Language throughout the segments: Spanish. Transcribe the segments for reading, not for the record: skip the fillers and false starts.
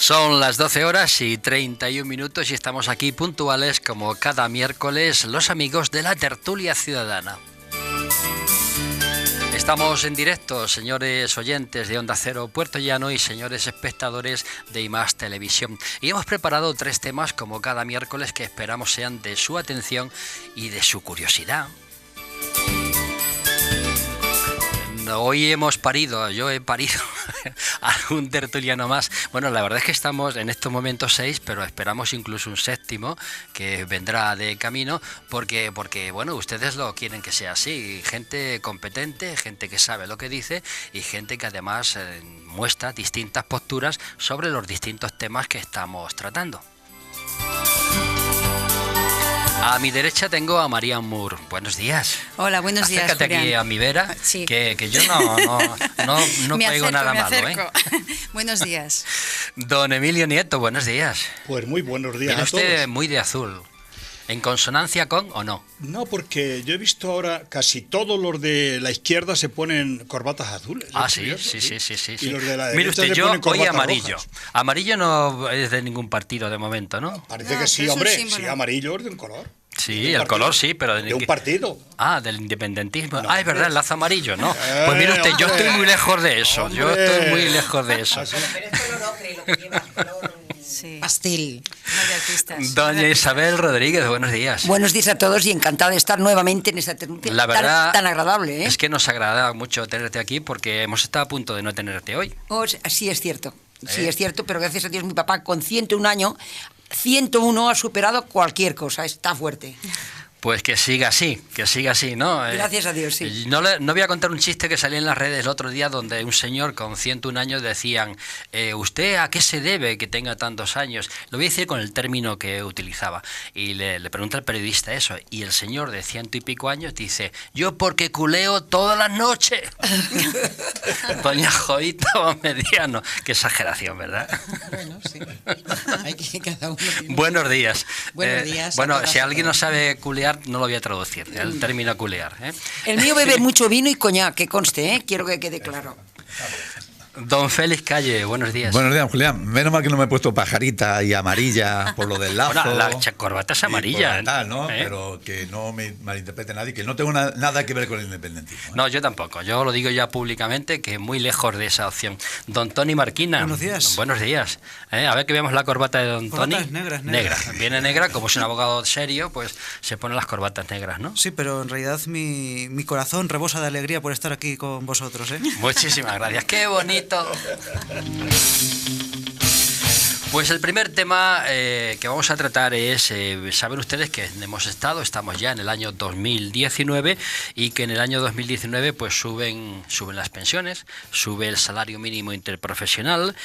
Son las 12 horas y 31 minutos y estamos aquí puntuales como cada miércoles los amigos de la Tertulia Ciudadana. Estamos en directo, señores oyentes de Onda Cero Puerto Llano y señores espectadores de IMAX Televisión. Y hemos preparado 3 temas como cada miércoles que esperamos sean de su atención y de su curiosidad. Hoy yo he parido algún tertuliano más. Bueno, la verdad es que estamos en estos momentos 6, pero esperamos incluso un 7º que vendrá de camino, porque bueno, ustedes lo quieren que sea así. Gente competente, gente que sabe lo que dice y gente que además muestra distintas posturas sobre los distintos temas que estamos tratando. A mi derecha tengo a Marian Moore. Buenos días. Hola, buenos días, Acércate Julián. Aquí a mi vera, sí. que yo no pego nada malo, ¿eh? Buenos días. Don Emilio Nieto, buenos días. Pues muy buenos días Viene a usted todos. muy de azul. ¿En consonancia con o no? No, porque yo he visto ahora casi todos los de la izquierda se ponen corbatas azules. Ah, ¿Es sí, curioso? sí. Y los de la Mire derecha usted, se yo ponen hoy corbatas amarillo. rojas. Amarillo no es de ningún partido de momento, ¿no? Parece No, que sí, es un hombre. símbolo. Sí, amarillo es de un color. Sí, De el un color partido. sí, pero De un partido. Ah, del independentismo. No, es verdad, el lazo amarillo, ¿no? Pues mire usted, yo hombre. estoy muy lejos de eso. Yo Hombre. estoy muy lejos de eso. Así. Pero es color ocre, lo que lleva es color Sí. pastel. No de artistas. Doña Isabel Rodríguez, buenos días. Buenos días a todos y encantada de estar nuevamente en esta tertulia La verdad tan agradable, ¿eh? es que nos agrada mucho tenerte aquí porque hemos estado a punto de no tenerte hoy. Sí, es cierto. Sí, es cierto, pero gracias a Dios mi papá con 101 años, 101 ha superado cualquier cosa, está fuerte. Pues que siga así, ¿no? Gracias a Dios, sí. No voy a contar un chiste que salía en las redes el otro día donde un señor con 101 años decían, ¿usted a qué se debe que tenga tantos años? Lo voy a decir con el término que utilizaba. Y le pregunta al periodista eso. Y el señor de 100 y pico años dice, yo porque culeo todas las noches. Doña Jovita Mediano. Qué exageración, ¿verdad? Bueno, sí. Hay que cada uno tiene... Buenos días. Buenos días. Bueno, a todas si y a alguien no todos. sabe culear, no lo voy a traducir, el término culear. El mío bebe mucho vino y coñac, que conste, ¿eh? Quiero que quede claro. Don Félix Calle, buenos días. Buenos días, Julián. Menos mal que no me he puesto pajarita y amarilla por lo del lazo. Bueno, la corbata es amarilla. y por tal, ¿no? ¿eh? Pero que no me malinterprete nadie, que no tengo nada que ver con el independentismo, ¿eh? No, yo tampoco. Yo lo digo ya públicamente que muy lejos de esa opción. Don Tony Marquina. Buenos días. Buenos días. A ver que veamos la corbata de Don Corbata Tony. es negra, es Negra. negra. Viene negra, como es un abogado serio, pues se ponen las corbatas negras, ¿no? Sí, pero en realidad mi corazón rebosa de alegría por estar aquí con vosotros, ¿eh? Muchísimas gracias. ¡Qué bonito! Pues el primer tema que vamos a tratar es, saben ustedes que estamos ya en el año 2019 y que en el año 2019 pues suben las pensiones, sube el salario mínimo interprofesional,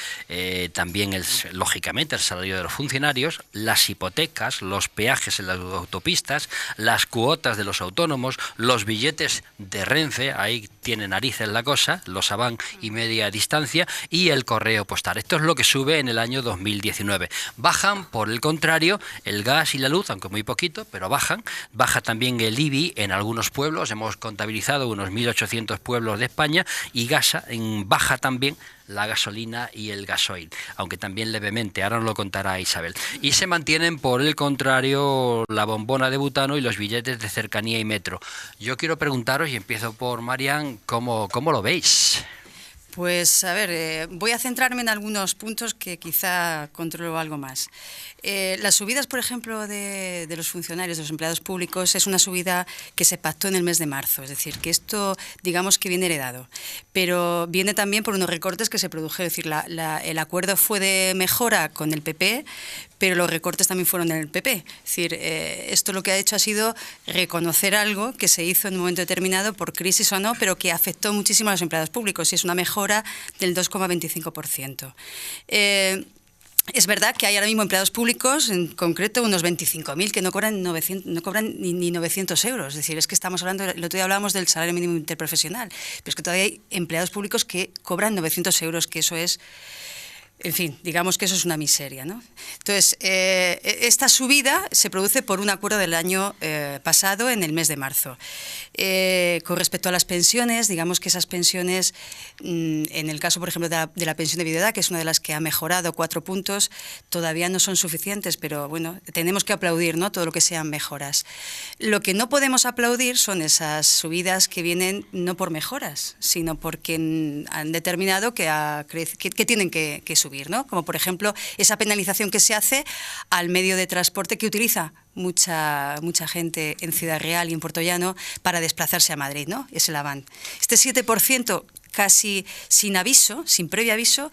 también lógicamente el salario de los funcionarios, las hipotecas, los peajes en las autopistas, las cuotas de los autónomos, los billetes de Renfe, ahí tiene narices la cosa, los Avant y media distancia y el correo postal. Esto es lo que sube en el año 2019. Bajan, por el contrario, el gas y la luz, aunque muy poquito, pero bajan. Baja también el IBI en algunos pueblos, hemos contabilizado unos 1.800 pueblos de España, y baja también la gasolina y el gasoil, aunque también levemente, ahora nos lo contará Isabel. Y se mantienen, por el contrario, la bombona de butano y los billetes de cercanía y metro. Yo quiero preguntaros, y empiezo por Marian, ¿cómo lo veis? Pues a ver, voy a centrarme en algunos puntos que quizá controlo algo más. Las subidas, por ejemplo, de los funcionarios, de los empleados públicos, es una subida que se pactó en el mes de marzo, es decir, que esto, digamos que viene heredado, pero viene también por unos recortes que se produjeron, es decir, el acuerdo fue de mejora con el PP, pero los recortes también fueron en el PP. Es decir, esto lo que ha hecho ha sido reconocer algo que se hizo en un momento determinado, por crisis o no, pero que afectó muchísimo a los empleados públicos, y es una mejora del 2,25%. Es verdad que hay ahora mismo empleados públicos, en concreto unos 25.000 que no cobran ni 900 euros. Es decir, es que estamos hablando, el otro día hablábamos del salario mínimo interprofesional, pero es que todavía hay empleados públicos que cobran 900 euros, que eso es En fin, digamos que eso es una miseria, ¿no? Entonces, esta subida se produce por un acuerdo del año pasado, en el mes de marzo. Con respecto a las pensiones, digamos que esas pensiones, en el caso, por ejemplo, de la pensión de viudedad, que es una de las que ha mejorado 4 puntos, todavía no son suficientes, pero bueno, tenemos que aplaudir, ¿no?, todo lo que sean mejoras. Lo que no podemos aplaudir son esas subidas que vienen no por mejoras, sino porque han determinado que tienen que subir, ¿no? Como por ejemplo esa penalización que se hace al medio de transporte que utiliza mucha gente en Ciudad Real y en Puerto Llano para desplazarse a Madrid, ¿no? Es el Avant. Este 7%, casi sin aviso, sin previo aviso,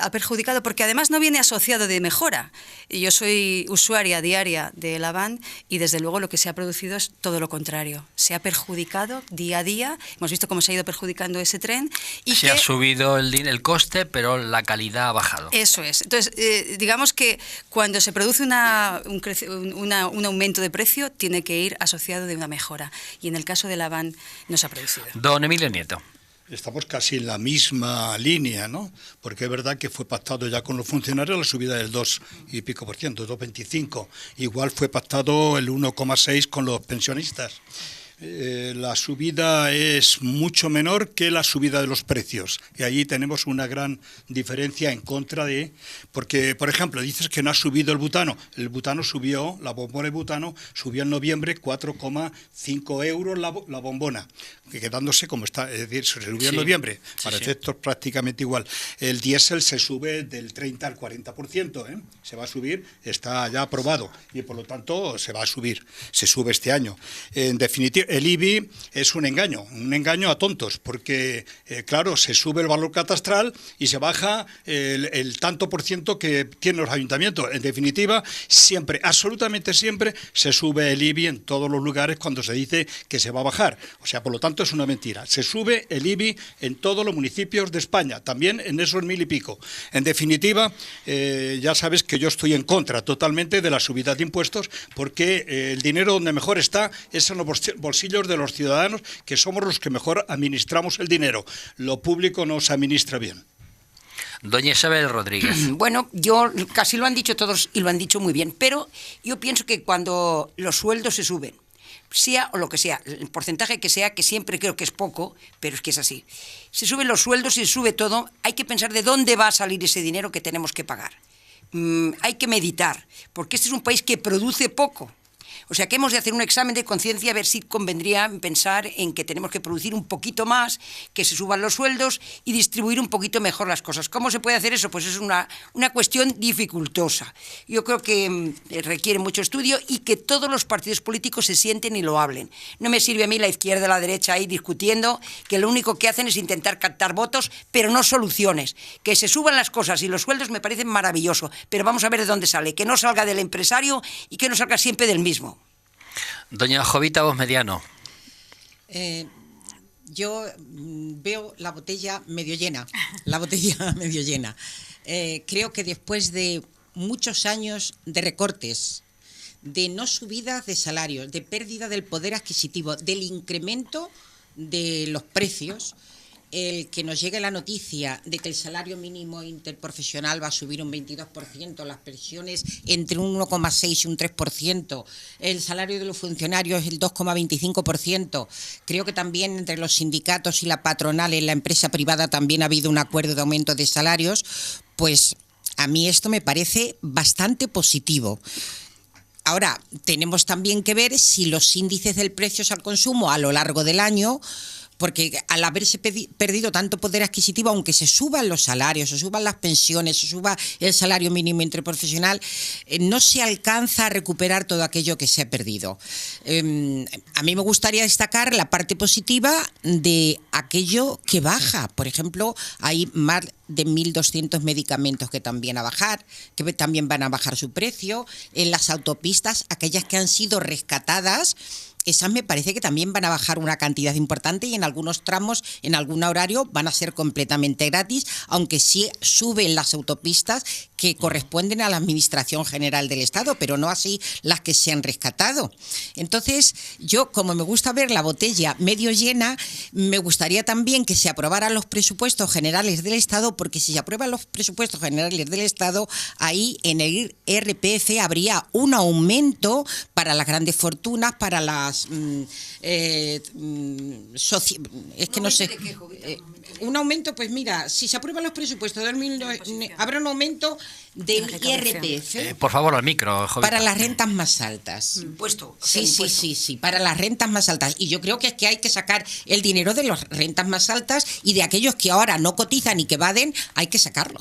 ha perjudicado, porque además no viene asociado de mejora. Yo soy usuaria diaria del Avant y desde luego lo que se ha producido es todo lo contrario. Se ha perjudicado día a día, hemos visto cómo se ha ido perjudicando ese tren. Y se ha subido el coste, pero la calidad ha bajado. Eso es. Entonces, digamos que cuando se produce un aumento de precio, tiene que ir asociado de una mejora. Y en el caso del Avant no se ha producido. Don Emilio Nieto. Estamos casi en la misma línea, ¿no? Porque es verdad que fue pactado ya con los funcionarios la subida del 2 y pico por ciento, 2,25. Igual fue pactado el 1,6 con los pensionistas. La subida es mucho menor que la subida de los precios y allí tenemos una gran diferencia en contra de, porque por ejemplo dices que no ha subido el butano subió, la bombona de butano subió en noviembre 4,5 euros la bombona, quedándose como está, es decir, se subió en noviembre, para efectos prácticamente igual. El diésel se sube del 30 al 40%, se va a subir, está ya aprobado y por lo tanto se va a subir, se sube este año. En definitiva, el IBI es un engaño a tontos, porque, claro, se sube el valor catastral y se baja el tanto por ciento que tienen los ayuntamientos. En definitiva, siempre, absolutamente siempre, se sube el IBI en todos los lugares cuando se dice que se va a bajar. O sea, por lo tanto, es una mentira. Se sube el IBI en todos los municipios de España, también en esos 1000 y pico. En definitiva, ya sabes que yo estoy en contra totalmente de la subida de impuestos, porque el dinero donde mejor está es en los bolsillos de los ciudadanos, que somos los que mejor administramos el dinero. Lo público no se administra bien. Doña Isabel Rodríguez. Bueno, casi lo han dicho todos y lo han dicho muy bien, pero yo pienso que cuando los sueldos se suben, sea o lo que sea, el porcentaje que sea, que siempre creo que es poco, pero es que es así. Se suben los sueldos y se sube todo, hay que pensar de dónde va a salir ese dinero que tenemos que pagar. Hay que meditar, porque este es un país que produce poco. O sea que hemos de hacer un examen de conciencia a ver si convendría pensar en que tenemos que producir un poquito más, que se suban los sueldos y distribuir un poquito mejor las cosas. ¿Cómo se puede hacer eso? Pues es una cuestión dificultosa. Yo creo que requiere mucho estudio y que todos los partidos políticos se sienten y lo hablen. No me sirve a mí la izquierda y la derecha ahí discutiendo, que lo único que hacen es intentar captar votos, pero no soluciones. Que se suban las cosas y los sueldos me parecen maravilloso, pero vamos a ver de dónde sale. Que no salga del empresario y que no salga siempre del mismo. Doña Jovita Voz Mediano. Yo veo la botella medio llena. Creo que después de muchos años de recortes, de no subidas de salarios, de pérdida del poder adquisitivo, del incremento de los precios, el que nos llegue la noticia de que el salario mínimo interprofesional va a subir un 22%, las pensiones entre un 1,6 y un 3%, el salario de los funcionarios el 2,25%. Creo que también entre los sindicatos y la patronal en la empresa privada también ha habido un acuerdo de aumento de salarios. Pues a mí esto me parece bastante positivo. Ahora, tenemos también que ver si los índices del precios al consumo a lo largo del año, porque al haberse perdido tanto poder adquisitivo, aunque se suban los salarios, se suban las pensiones, se suba el salario mínimo interprofesional, no se alcanza a recuperar todo aquello que se ha perdido. A mí me gustaría destacar la parte positiva de aquello que baja. Por ejemplo, hay más de 1.200 medicamentos que también van a bajar su precio. En las autopistas, aquellas que han sido rescatadas, esas me parece que también van a bajar una cantidad importante y en algunos tramos, en algún horario, van a ser completamente gratis, aunque sí suben las autopistas que corresponden a la Administración General del Estado, pero no así las que se han rescatado. Entonces, yo, como me gusta ver la botella medio llena, me gustaría también que se aprobaran los presupuestos generales del Estado, porque si se aprueban los presupuestos generales del Estado, ahí en el IRPF habría un aumento para las grandes fortunas, para las es que no sé, un aumento, pues mira, si se aprueban los presupuestos habrá un aumento del IRPF. Por favor, al micro, Jovita. Para las rentas más altas. Impuesto. Sí, para las rentas más altas. Y yo creo que es que hay que sacar el dinero de las rentas más altas y de aquellos que ahora no cotizan y que evaden, hay que sacarlo.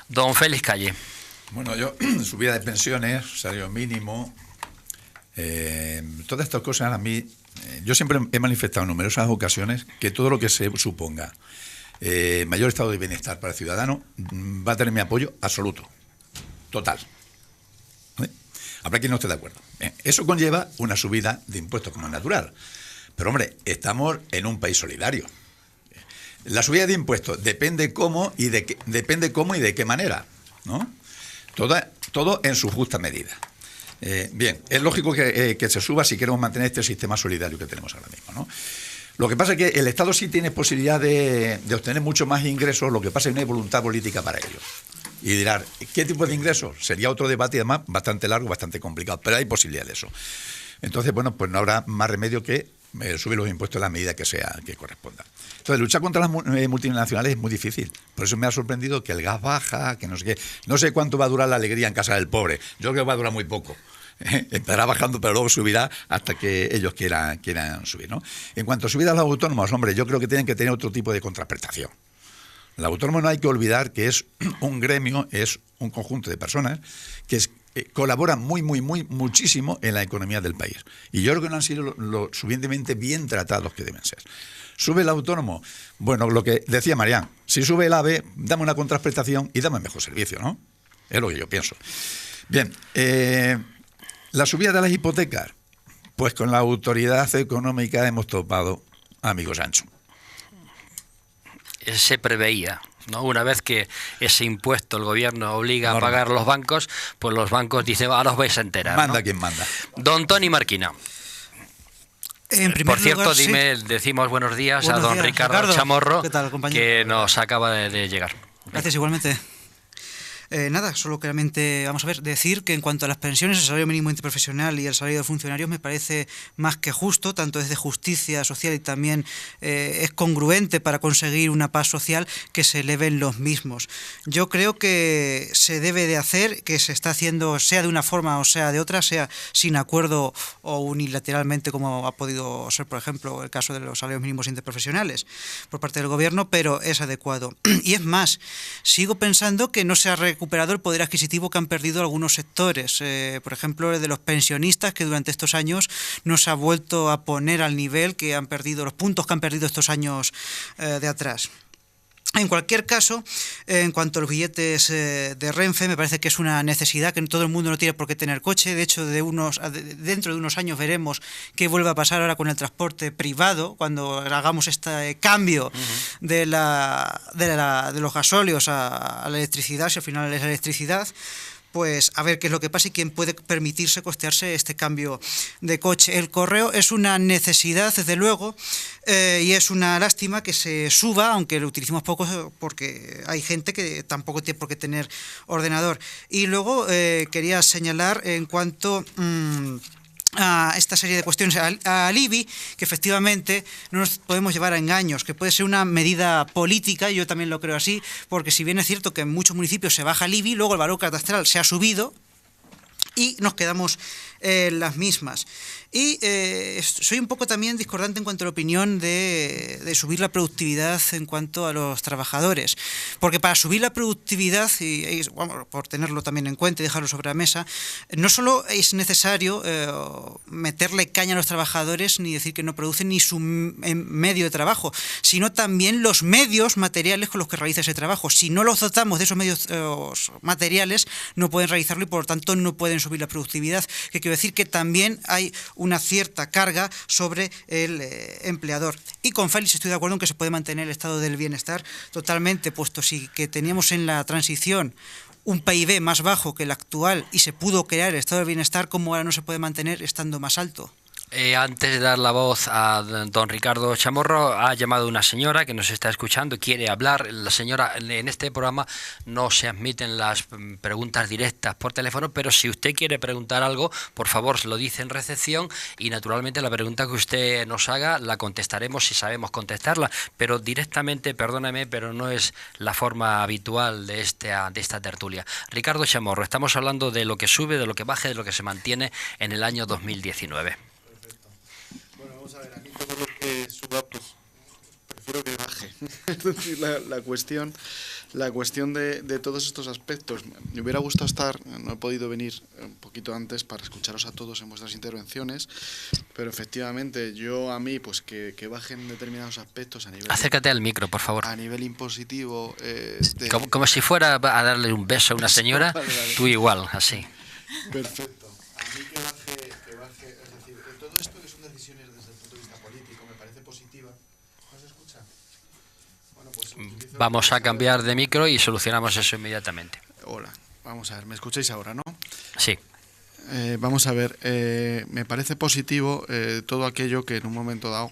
Don Félix Calle. Bueno, yo, subida de pensiones, salario mínimo, todas estas cosas a mí, yo siempre he manifestado en numerosas ocasiones que todo lo que se suponga mayor estado de bienestar para el ciudadano va a tener mi apoyo absoluto, total. Habrá quien no esté de acuerdo. Eso conlleva una subida de impuestos como es natural. Pero hombre, estamos en un país solidario. La subida de impuestos depende cómo y de qué manera, ¿no? Todo en su justa medida. Bien, es lógico que se suba si queremos mantener este sistema solidario que tenemos ahora mismo, ¿no? Lo que pasa es que el Estado sí tiene posibilidad de obtener mucho más ingresos, lo que pasa es que no hay voluntad política para ello. Y dirán, ¿qué tipo de ingresos? Sería otro debate y además bastante largo, bastante complicado, pero hay posibilidad de eso. Entonces, bueno, pues no habrá más remedio que subir los impuestos en la medida que corresponda. Entonces, luchar contra las multinacionales es muy difícil. Por eso me ha sorprendido que el gas baja, que no sé qué. No sé cuánto va a durar la alegría en casa del pobre. Yo creo que va a durar muy poco. Empezará bajando, pero luego subirá hasta que ellos quieran subir, ¿no? En cuanto a subir a los autónomos, hombre, yo creo que tienen que tener otro tipo de contraprestación. El autónomo no hay que olvidar que es un gremio, es un conjunto de personas que colaboran muchísimo en la economía del país. Y yo creo que no han sido lo suficientemente bien tratados que deben ser. ¿Sube el autónomo? Bueno, lo que decía Marián, si sube el AVE, dame una contraprestación y dame mejor servicio, ¿no? Es lo que yo pienso. Bien, la subida de las hipotecas, pues con la autoridad económica hemos topado, amigo Sancho. Se preveía, ¿no? Una vez que ese impuesto el gobierno obliga a pagar los bancos, pues los bancos dicen, ahora os vais a enterar, Manda ¿no? quien manda. Don Tony Marquina. Por cierto, lugar, decimos buenos días a Buenos don días, Ricardo Chamorro, ¿qué tal, compañero? que nos acaba de llegar. Gracias, igualmente. Nada, solo claramente vamos a ver, decir que en cuanto a las pensiones, el salario mínimo interprofesional y el salario de funcionarios me parece más que justo, tanto desde justicia social y también es congruente para conseguir una paz social que se eleven los mismos. Yo creo que se debe de hacer, que se está haciendo, sea de una forma o sea de otra, sea sin acuerdo o unilateralmente, como ha podido ser, por ejemplo, el caso de los salarios mínimos interprofesionales por parte del gobierno, pero es adecuado. Y es más, sigo pensando que no se ha recuperado el poder adquisitivo que han perdido algunos sectores. Por ejemplo, el de los pensionistas, que durante estos años no se ha vuelto a poner al nivel que han perdido, los puntos que han perdido estos años de atrás. En cualquier caso, en cuanto a los billetes de Renfe, me parece que es una necesidad, que todo el mundo no tiene por qué tener coche. De hecho, dentro de unos años veremos qué vuelve a pasar ahora con el transporte privado, cuando hagamos este cambio de los gasóleos a la electricidad, si al final es la electricidad. Pues a ver qué es lo que pasa y quién puede permitirse costearse este cambio de coche. El correo es una necesidad, desde luego, y es una lástima que se suba, aunque lo utilicemos poco, porque hay gente que tampoco tiene por qué tener ordenador. Y luego quería señalar en cuanto a esta serie de cuestiones al IBI, que efectivamente no nos podemos llevar a engaños, que puede ser una medida política, y yo también lo creo así, porque si bien es cierto que en muchos municipios se baja el IBI, luego el valor catastral se ha subido y nos quedamos las mismas. Y soy un poco también discordante en cuanto a la opinión de subir la productividad en cuanto a los trabajadores. Porque para subir la productividad, y bueno, por tenerlo también en cuenta y dejarlo sobre la mesa, no solo es necesario meterle caña a los trabajadores ni decir que no producen ni su medio de trabajo, sino también los medios materiales con los que realiza ese trabajo. Si no los dotamos de esos medios materiales, no pueden realizarlo y por lo tanto no pueden subir la productividad. Que quiero decir que también hay una cierta carga sobre el empleador. Y con Félix estoy de acuerdo en que se puede mantener el estado del bienestar totalmente, puesto sí que teníamos en la transición un PIB más bajo que el actual y se pudo crear el estado del bienestar, como ahora no se puede mantener estando más alto. Antes de dar la voz a don Ricardo Chamorro, ha llamado una señora que nos está escuchando, quiere hablar. La señora, en este programa no se admiten las preguntas directas por teléfono, pero si usted quiere preguntar algo, por favor, se lo dice en recepción y naturalmente la pregunta que usted nos haga la contestaremos si sabemos contestarla, pero directamente, perdóneme, pero no es la forma habitual de esta tertulia. Ricardo Chamorro, estamos hablando de lo que sube, de lo que baja, de lo que se mantiene en el año 2019. Vamos a ver, a mí todo lo que suba, pues prefiero que baje. Es decir, la cuestión de todos estos aspectos. Me hubiera gustado estar, no he podido venir un poquito antes para escucharos a todos en vuestras intervenciones, pero efectivamente a mí, pues que bajen determinados aspectos a nivel... Acércate al micro, por favor. A nivel impositivo... Como si fuera a darle un beso a una señora, vale. Tú igual, así. Perfecto. A mí que baje, es decir, todo esto que son decisiones desde el punto de vista político me parece positiva. ¿No se escucha? Bueno, pues vamos a cambiar de micro y solucionamos eso inmediatamente. Hola, vamos a ver, ¿me escucháis ahora, no? Sí. Vamos a ver, me parece positivo todo aquello que en un momento dado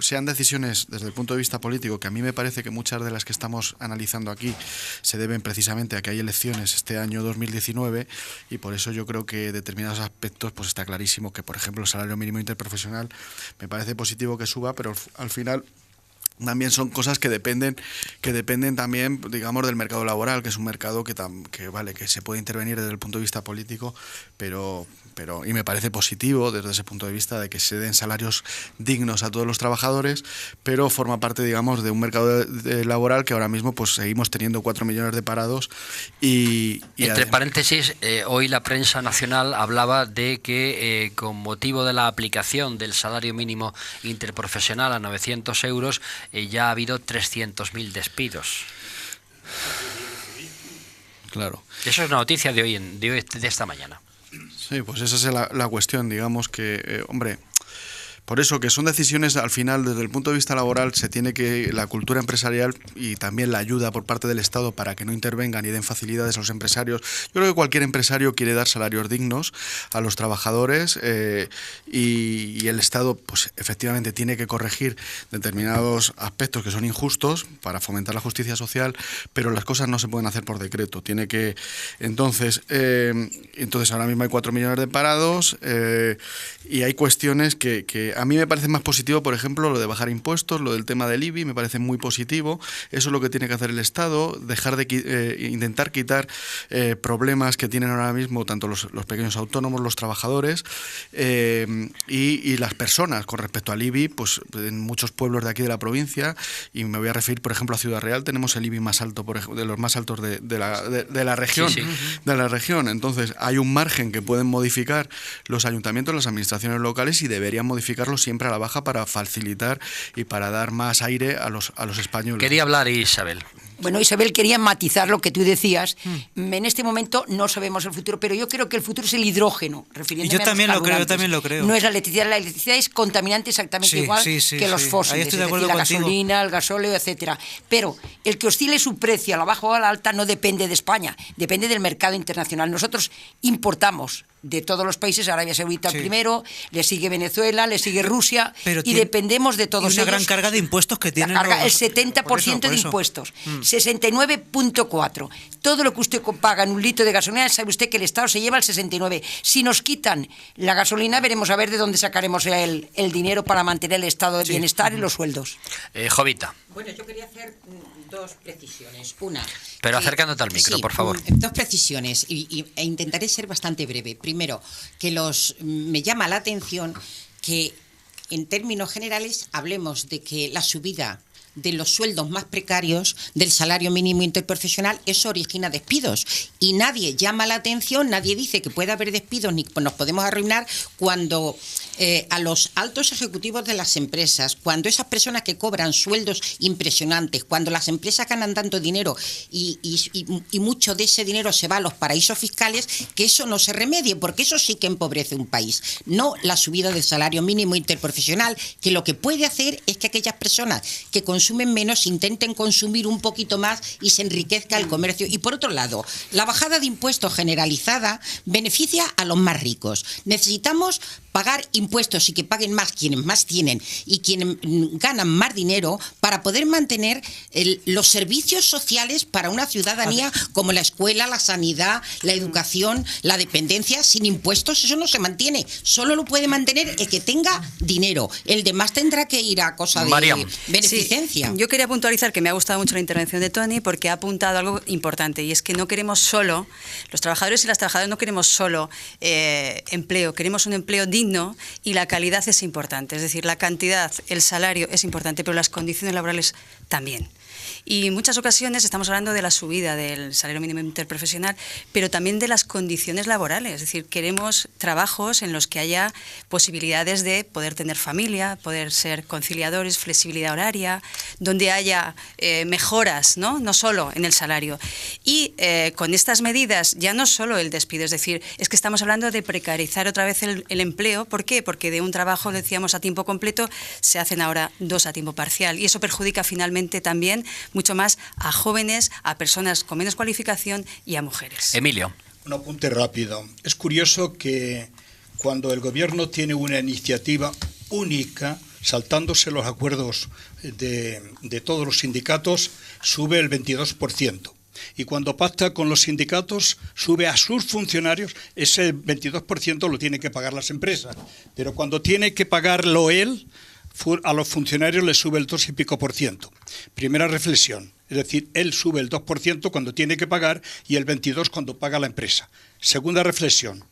sean decisiones desde el punto de vista político, que a mí me parece que muchas de las que estamos analizando aquí se deben precisamente a que hay elecciones este año 2019 y por eso yo creo que determinados aspectos pues está clarísimo que, por ejemplo, el salario mínimo interprofesional me parece positivo que suba, pero al final también son cosas que dependen también, digamos, del mercado laboral, que es un mercado que se puede intervenir desde el punto de vista político, pero y me parece positivo desde ese punto de vista de que se den salarios dignos a todos los trabajadores, pero forma parte, digamos, de un mercado laboral que ahora mismo pues seguimos teniendo 4 millones de parados y entre paréntesis, hoy la prensa nacional hablaba de que con motivo de la aplicación del salario mínimo interprofesional a 900 euros ya ha habido 300.000 despidos. Claro. Eso es una noticia de esta mañana. Sí, pues esa es la cuestión, digamos que, hombre, por eso que son decisiones, al final, desde el punto de vista laboral, se tiene que la cultura empresarial y también la ayuda por parte del Estado para que no intervengan y den facilidades a los empresarios. Yo creo que cualquier empresario quiere dar salarios dignos a los trabajadores y el Estado, pues efectivamente, tiene que corregir determinados aspectos que son injustos para fomentar la justicia social, pero las cosas no se pueden hacer por decreto. Tiene que, entonces ahora mismo hay 4 millones de parados y hay cuestiones que a mí me parece más positivo, por ejemplo, lo de bajar impuestos, lo del tema del IBI, me parece muy positivo. Eso es lo que tiene que hacer el Estado, dejar de intentar quitar problemas que tienen ahora mismo tanto los pequeños autónomos, los trabajadores y las personas. Con respecto al IBI, pues en muchos pueblos de aquí de la provincia, y me voy a referir, por ejemplo, a Ciudad Real, tenemos el IBI más alto, de los más altos de la región. Sí, sí. De la región. Entonces, hay un margen que pueden modificar los ayuntamientos, las administraciones locales y deberían modificar siempre a la baja para facilitar y para dar más aire a los españoles. Quería hablar Isabel. Bueno, Isabel, quería matizar lo que tú decías. En este momento no sabemos el futuro, pero yo creo que el futuro es el hidrógeno, refiriéndome yo también a los carburantes. Yo también lo creo. No es la electricidad es contaminante exactamente igual que los fósiles, es decir, la gasolina, el gasóleo, etcétera. Pero el que oscile su precio a la baja o a la alta no depende de España, depende del mercado internacional. Nosotros importamos de todos los países, Arabia Saudita primero, le sigue Venezuela, le sigue Rusia, y dependemos de todos ellos. Y una gran carga de impuestos que tienen. El 70% de impuestos, 69,4. Todo lo que usted paga en un litro de gasolina, sabe usted que el Estado se lleva el 69. Si nos quitan la gasolina, veremos a ver de dónde sacaremos el dinero para mantener el estado de bienestar y los sueldos. Jovita. Bueno, yo quería hacer dos precisiones. Una. Pero acercándote al micro, por favor. Dos precisiones e intentaré ser bastante breve. Primero, que me llama la atención que en términos generales hablemos de que la subida de los sueldos más precarios, del salario mínimo interprofesional, eso origina despidos. Y nadie llama la atención, nadie dice que puede haber despidos ni nos podemos arruinar cuando a los altos ejecutivos de las empresas, cuando esas personas que cobran sueldos impresionantes, cuando las empresas ganan tanto dinero y mucho de ese dinero se va a los paraísos fiscales, que eso no se remedie, porque eso sí que empobrece un país. No la subida del salario mínimo interprofesional, que lo que puede hacer es que aquellas personas que consumen menos intenten consumir un poquito más y se enriquezca el comercio. Y por otro lado, la bajada de impuestos generalizada beneficia a los más ricos. Necesitamos pagar impuestos y que paguen más quienes más tienen y quienes ganan más dinero para poder mantener los servicios sociales para una ciudadanía como la escuela, la sanidad, la educación, la dependencia. Sin impuestos eso no se mantiene. Solo lo puede mantener el que tenga dinero. El demás tendrá que ir a cosa de beneficencia. Sí, yo quería puntualizar que me ha gustado mucho la intervención de Toni porque ha apuntado algo importante, y es que no queremos solo, los trabajadores y las trabajadoras no queremos solo empleo, queremos un empleo digno, y la calidad es importante. Es decir, la cantidad, el salario es importante, pero las condiciones laborales también. Y en muchas ocasiones estamos hablando de la subida del salario mínimo interprofesional, pero también de las condiciones laborales. Es decir, queremos trabajos en los que haya posibilidades de poder tener familia, poder ser conciliadores, flexibilidad horaria, donde haya mejoras, no solo en el salario. Y con estas medidas, ya no solo el despido, es decir, es que estamos hablando de precarizar otra vez el empleo. ¿Por qué? Porque de un trabajo, decíamos, a tiempo completo, se hacen ahora 2 a tiempo parcial. Y eso perjudica finalmente también mucho más a jóvenes, a personas con menos cualificación y a mujeres. Emilio. Un apunte rápido. Es curioso que cuando el gobierno tiene una iniciativa única, saltándose los acuerdos de todos los sindicatos, sube el 22%. Y cuando pacta con los sindicatos, sube a sus funcionarios, ese 22% lo tiene que pagar las empresas. Pero cuando tiene que pagarlo él, a los funcionarios les sube el 2 y pico por ciento. Primera reflexión, es decir, él sube el 2% cuando tiene que pagar y el 22% cuando paga la empresa. Segunda reflexión,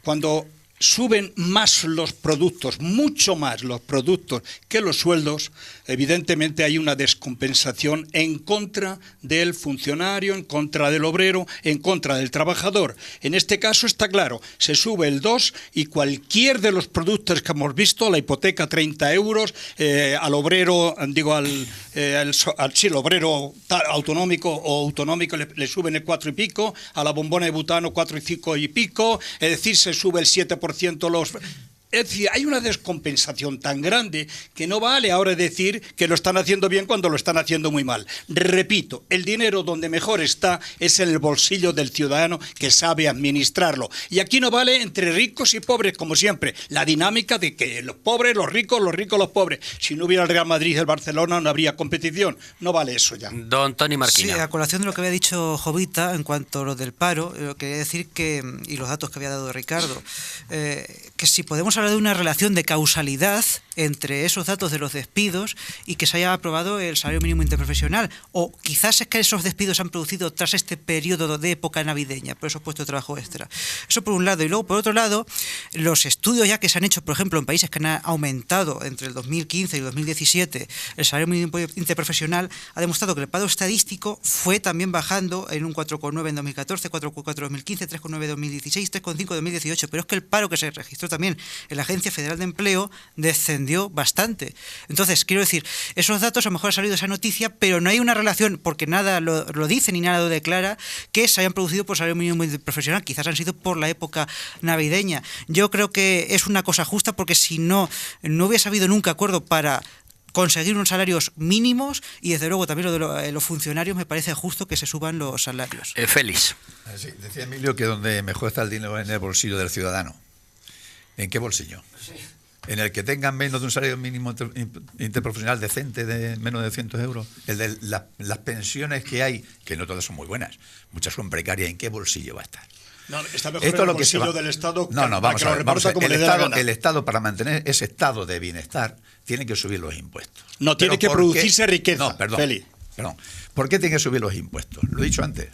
cuando suben más los productos, mucho más los productos que los sueldos, evidentemente hay una descompensación en contra del funcionario, en contra del obrero, en contra del trabajador. En este caso está claro, se sube el 2 y cualquier de los productos que hemos visto, la hipoteca 30 euros, al obrero, digo, al obrero autonómico o autonómico le suben el 4 y pico, a la bombona de butano 4 y 5 y pico, es decir, se sube el 7%. Es decir, hay una descompensación tan grande que no vale ahora decir que lo están haciendo bien cuando lo están haciendo muy mal. Repito, el dinero donde mejor está es en el bolsillo del ciudadano que sabe administrarlo. Y aquí no vale entre ricos y pobres, como siempre. La dinámica de que los pobres, los ricos, los pobres. Si no hubiera el Real Madrid y el Barcelona no habría competición. No vale eso ya. Don Toni Marquina. Sí, a colación de lo que había dicho Jovita en cuanto a lo del paro, quería decir que, y los datos que había dado Ricardo, que si podemos hablar de una relación de causalidad entre esos datos de los despidos y que se haya aprobado el salario mínimo interprofesional, o quizás es que esos despidos se han producido tras este periodo de época navideña, por esos puestos de trabajo extra. Eso por un lado, y luego por otro lado, los estudios ya que se han hecho, por ejemplo, en países que han aumentado entre el 2015 y el 2017 el salario mínimo interprofesional, ha demostrado que el paro estadístico fue también bajando en un 4,9 en 2014, 4,4 en 2015, 3,9 en 2016, 3,5 en 2018, pero es que el paro que se registró también en la Agencia Federal de Empleo descendió bastante. Entonces, quiero decir, esos datos a lo mejor ha salido esa noticia, pero no hay una relación, porque nada lo dice ni nada lo declara, que se hayan producido por salario mínimo interprofesional. Quizás han sido por la época navideña. Yo creo que es una cosa justa, porque si no hubiese habido nunca acuerdo para conseguir unos salarios mínimos, y desde luego también lo de los funcionarios, me parece justo que se suban los salarios. Félix. Sí, decía Emilio que donde mejor está el dinero es en el bolsillo del ciudadano. ¿En qué bolsillo? Sí. En el que tengan menos de un salario mínimo interprofesional decente de menos de 200 euros, el de las pensiones que hay, que no todas son muy buenas, muchas son precarias, ¿en qué bolsillo va a estar? No, está mejor esto en el bolsillo del Estado. Vamos a ver. El Estado, para mantener ese estado de bienestar, tiene que subir los impuestos. No, tiene que producirse riqueza. No, perdón. ¿Por qué tiene que subir los impuestos? Lo he dicho antes.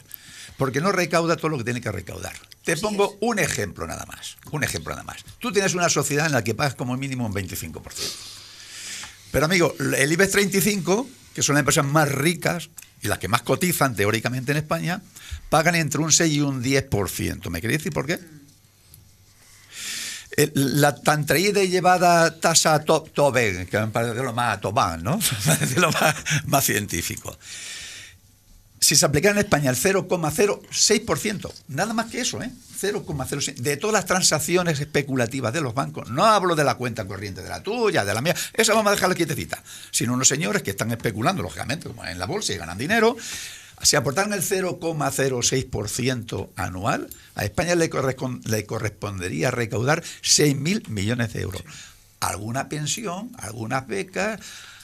Porque no recauda todo lo que tiene que recaudar. Te pongo un ejemplo nada más. Tú tienes una sociedad en la que pagas como mínimo un 25%. Pero amigo, el IBEX 35 que son las empresas más ricas y las que más cotizan teóricamente en España, pagan entre un 6 y un 10%. ¿Me queréis decir por qué? La tan traída y llevada tasa Tobin, que me parece lo más Tobán, ¿no? Me parece lo más científico. Si se aplicara en España el 0,06%, nada más que eso, 0,06%, de todas las transacciones especulativas de los bancos, no hablo de la cuenta corriente de la tuya, de la mía, esa vamos a dejarla quietecita, sino unos señores que están especulando, lógicamente, como en la bolsa y ganan dinero. Si aportaran el 0,06% anual, a España le correspondería recaudar 6.000 millones de euros. Alguna pensión, algunas becas,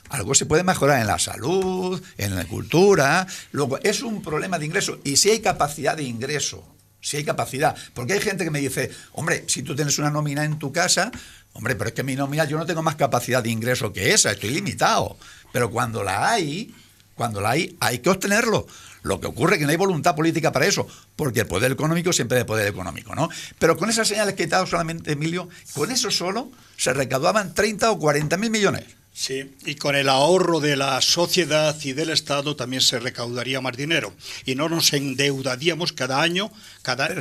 algo se puede mejorar en la salud, en la cultura. Luego, es un problema de ingreso. Y si hay capacidad de ingreso, si hay capacidad. Porque hay gente que me dice, hombre, si tú tienes una nómina en tu casa, hombre, pero es que mi nómina yo no tengo más capacidad de ingreso que esa, estoy limitado. Pero cuando la hay, hay que obtenerlo. Lo que ocurre es que no hay voluntad política para eso, porque el poder económico siempre es el poder económico, ¿no? Pero con esas señales que he dado solamente, Emilio, con eso solo se recaudaban 30 o 40.000 millones. Sí, y con el ahorro de la sociedad y del Estado también se recaudaría más dinero. Y no nos endeudaríamos cada año,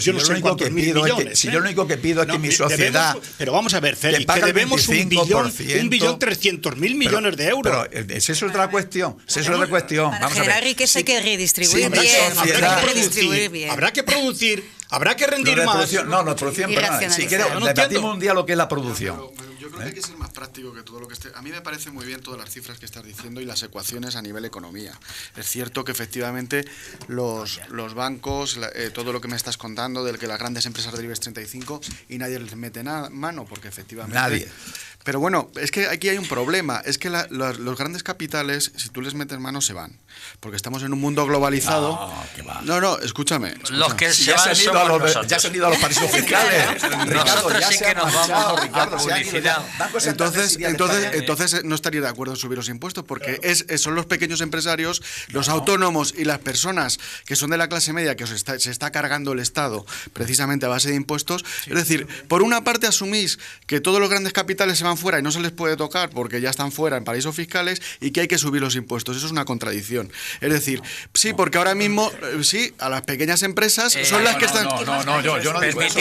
yo no sé cuántos mil millones. Si yo lo único que pido es que mi sociedad... Pero vamos a ver, Félix, que debemos 1.300.000 millones de euros. Pero esa es otra cuestión. Para generar riqueza hay que redistribuir bien. Habrá que producir, habrá que rendir más. No, producción, perdón. Si quieres, debatimos un día lo que es la producción. Yo creo que hay que ser más práctico que todo lo que esté. A mí me parece muy bien todas las cifras que estás diciendo y las ecuaciones a nivel economía. Es cierto que efectivamente los bancos, todo lo que me estás contando, de que las grandes empresas del IBEX 35 y nadie les mete mano, porque efectivamente... Nadie. Pero bueno, es que aquí hay un problema. Es que los grandes capitales, si tú les metes mano, se van. Porque estamos en un mundo globalizado. No, escúchame. Los que ya se han ido a los paraísos fiscales. Nosotros sí que nos vamos a publicidad. Entonces no estaría de acuerdo en subir los impuestos, porque son los pequeños empresarios, los autónomos y las personas que son de la clase media que se está cargando el Estado precisamente a base de impuestos. Es decir, por una parte asumís que todos los grandes capitales se van fuera y no se les puede tocar porque ya están fuera en paraísos fiscales y que hay que subir los impuestos. Eso es una contradicción. Es decir, sí, porque ahora mismo, sí, a las pequeñas empresas son las que están... yo no digo eso.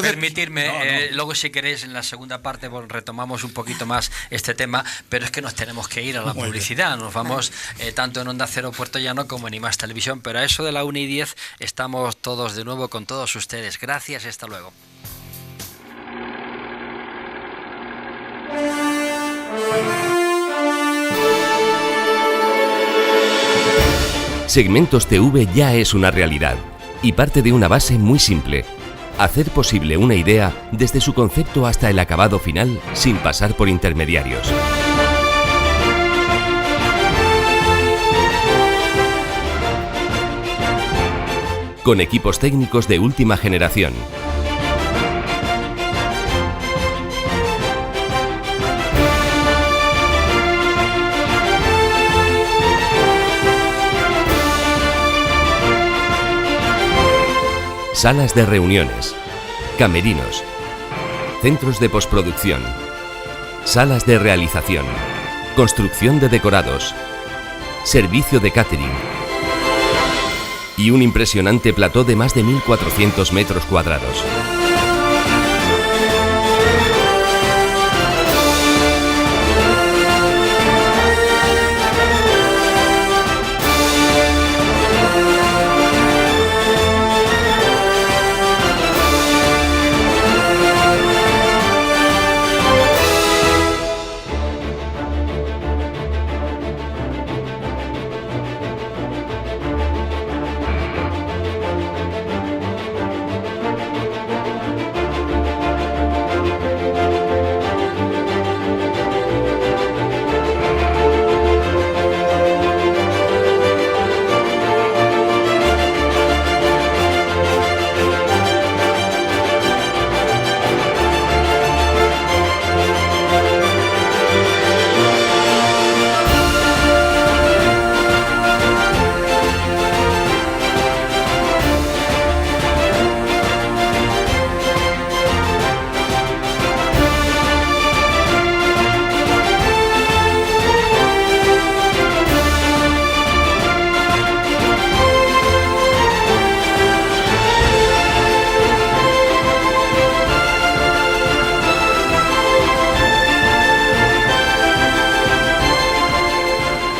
Permitirme, luego si queréis en la segunda parte retomamos un poquito más este tema, pero es que nos tenemos que ir a la publicidad. Nos vamos tanto en Onda Cero Puerto Llano como en IMAX Televisión, pero a eso de la 1:10 estamos todos de nuevo con todos ustedes. Gracias, hasta luego. Segmentos TV ya es una realidad y parte de una base muy simple: hacer posible una idea desde su concepto hasta el acabado final sin pasar por intermediarios. Con equipos técnicos de última generación. Salas de reuniones, camerinos, centros de postproducción, salas de realización, construcción de decorados, servicio de catering y un impresionante plató de más de 1.400 metros cuadrados.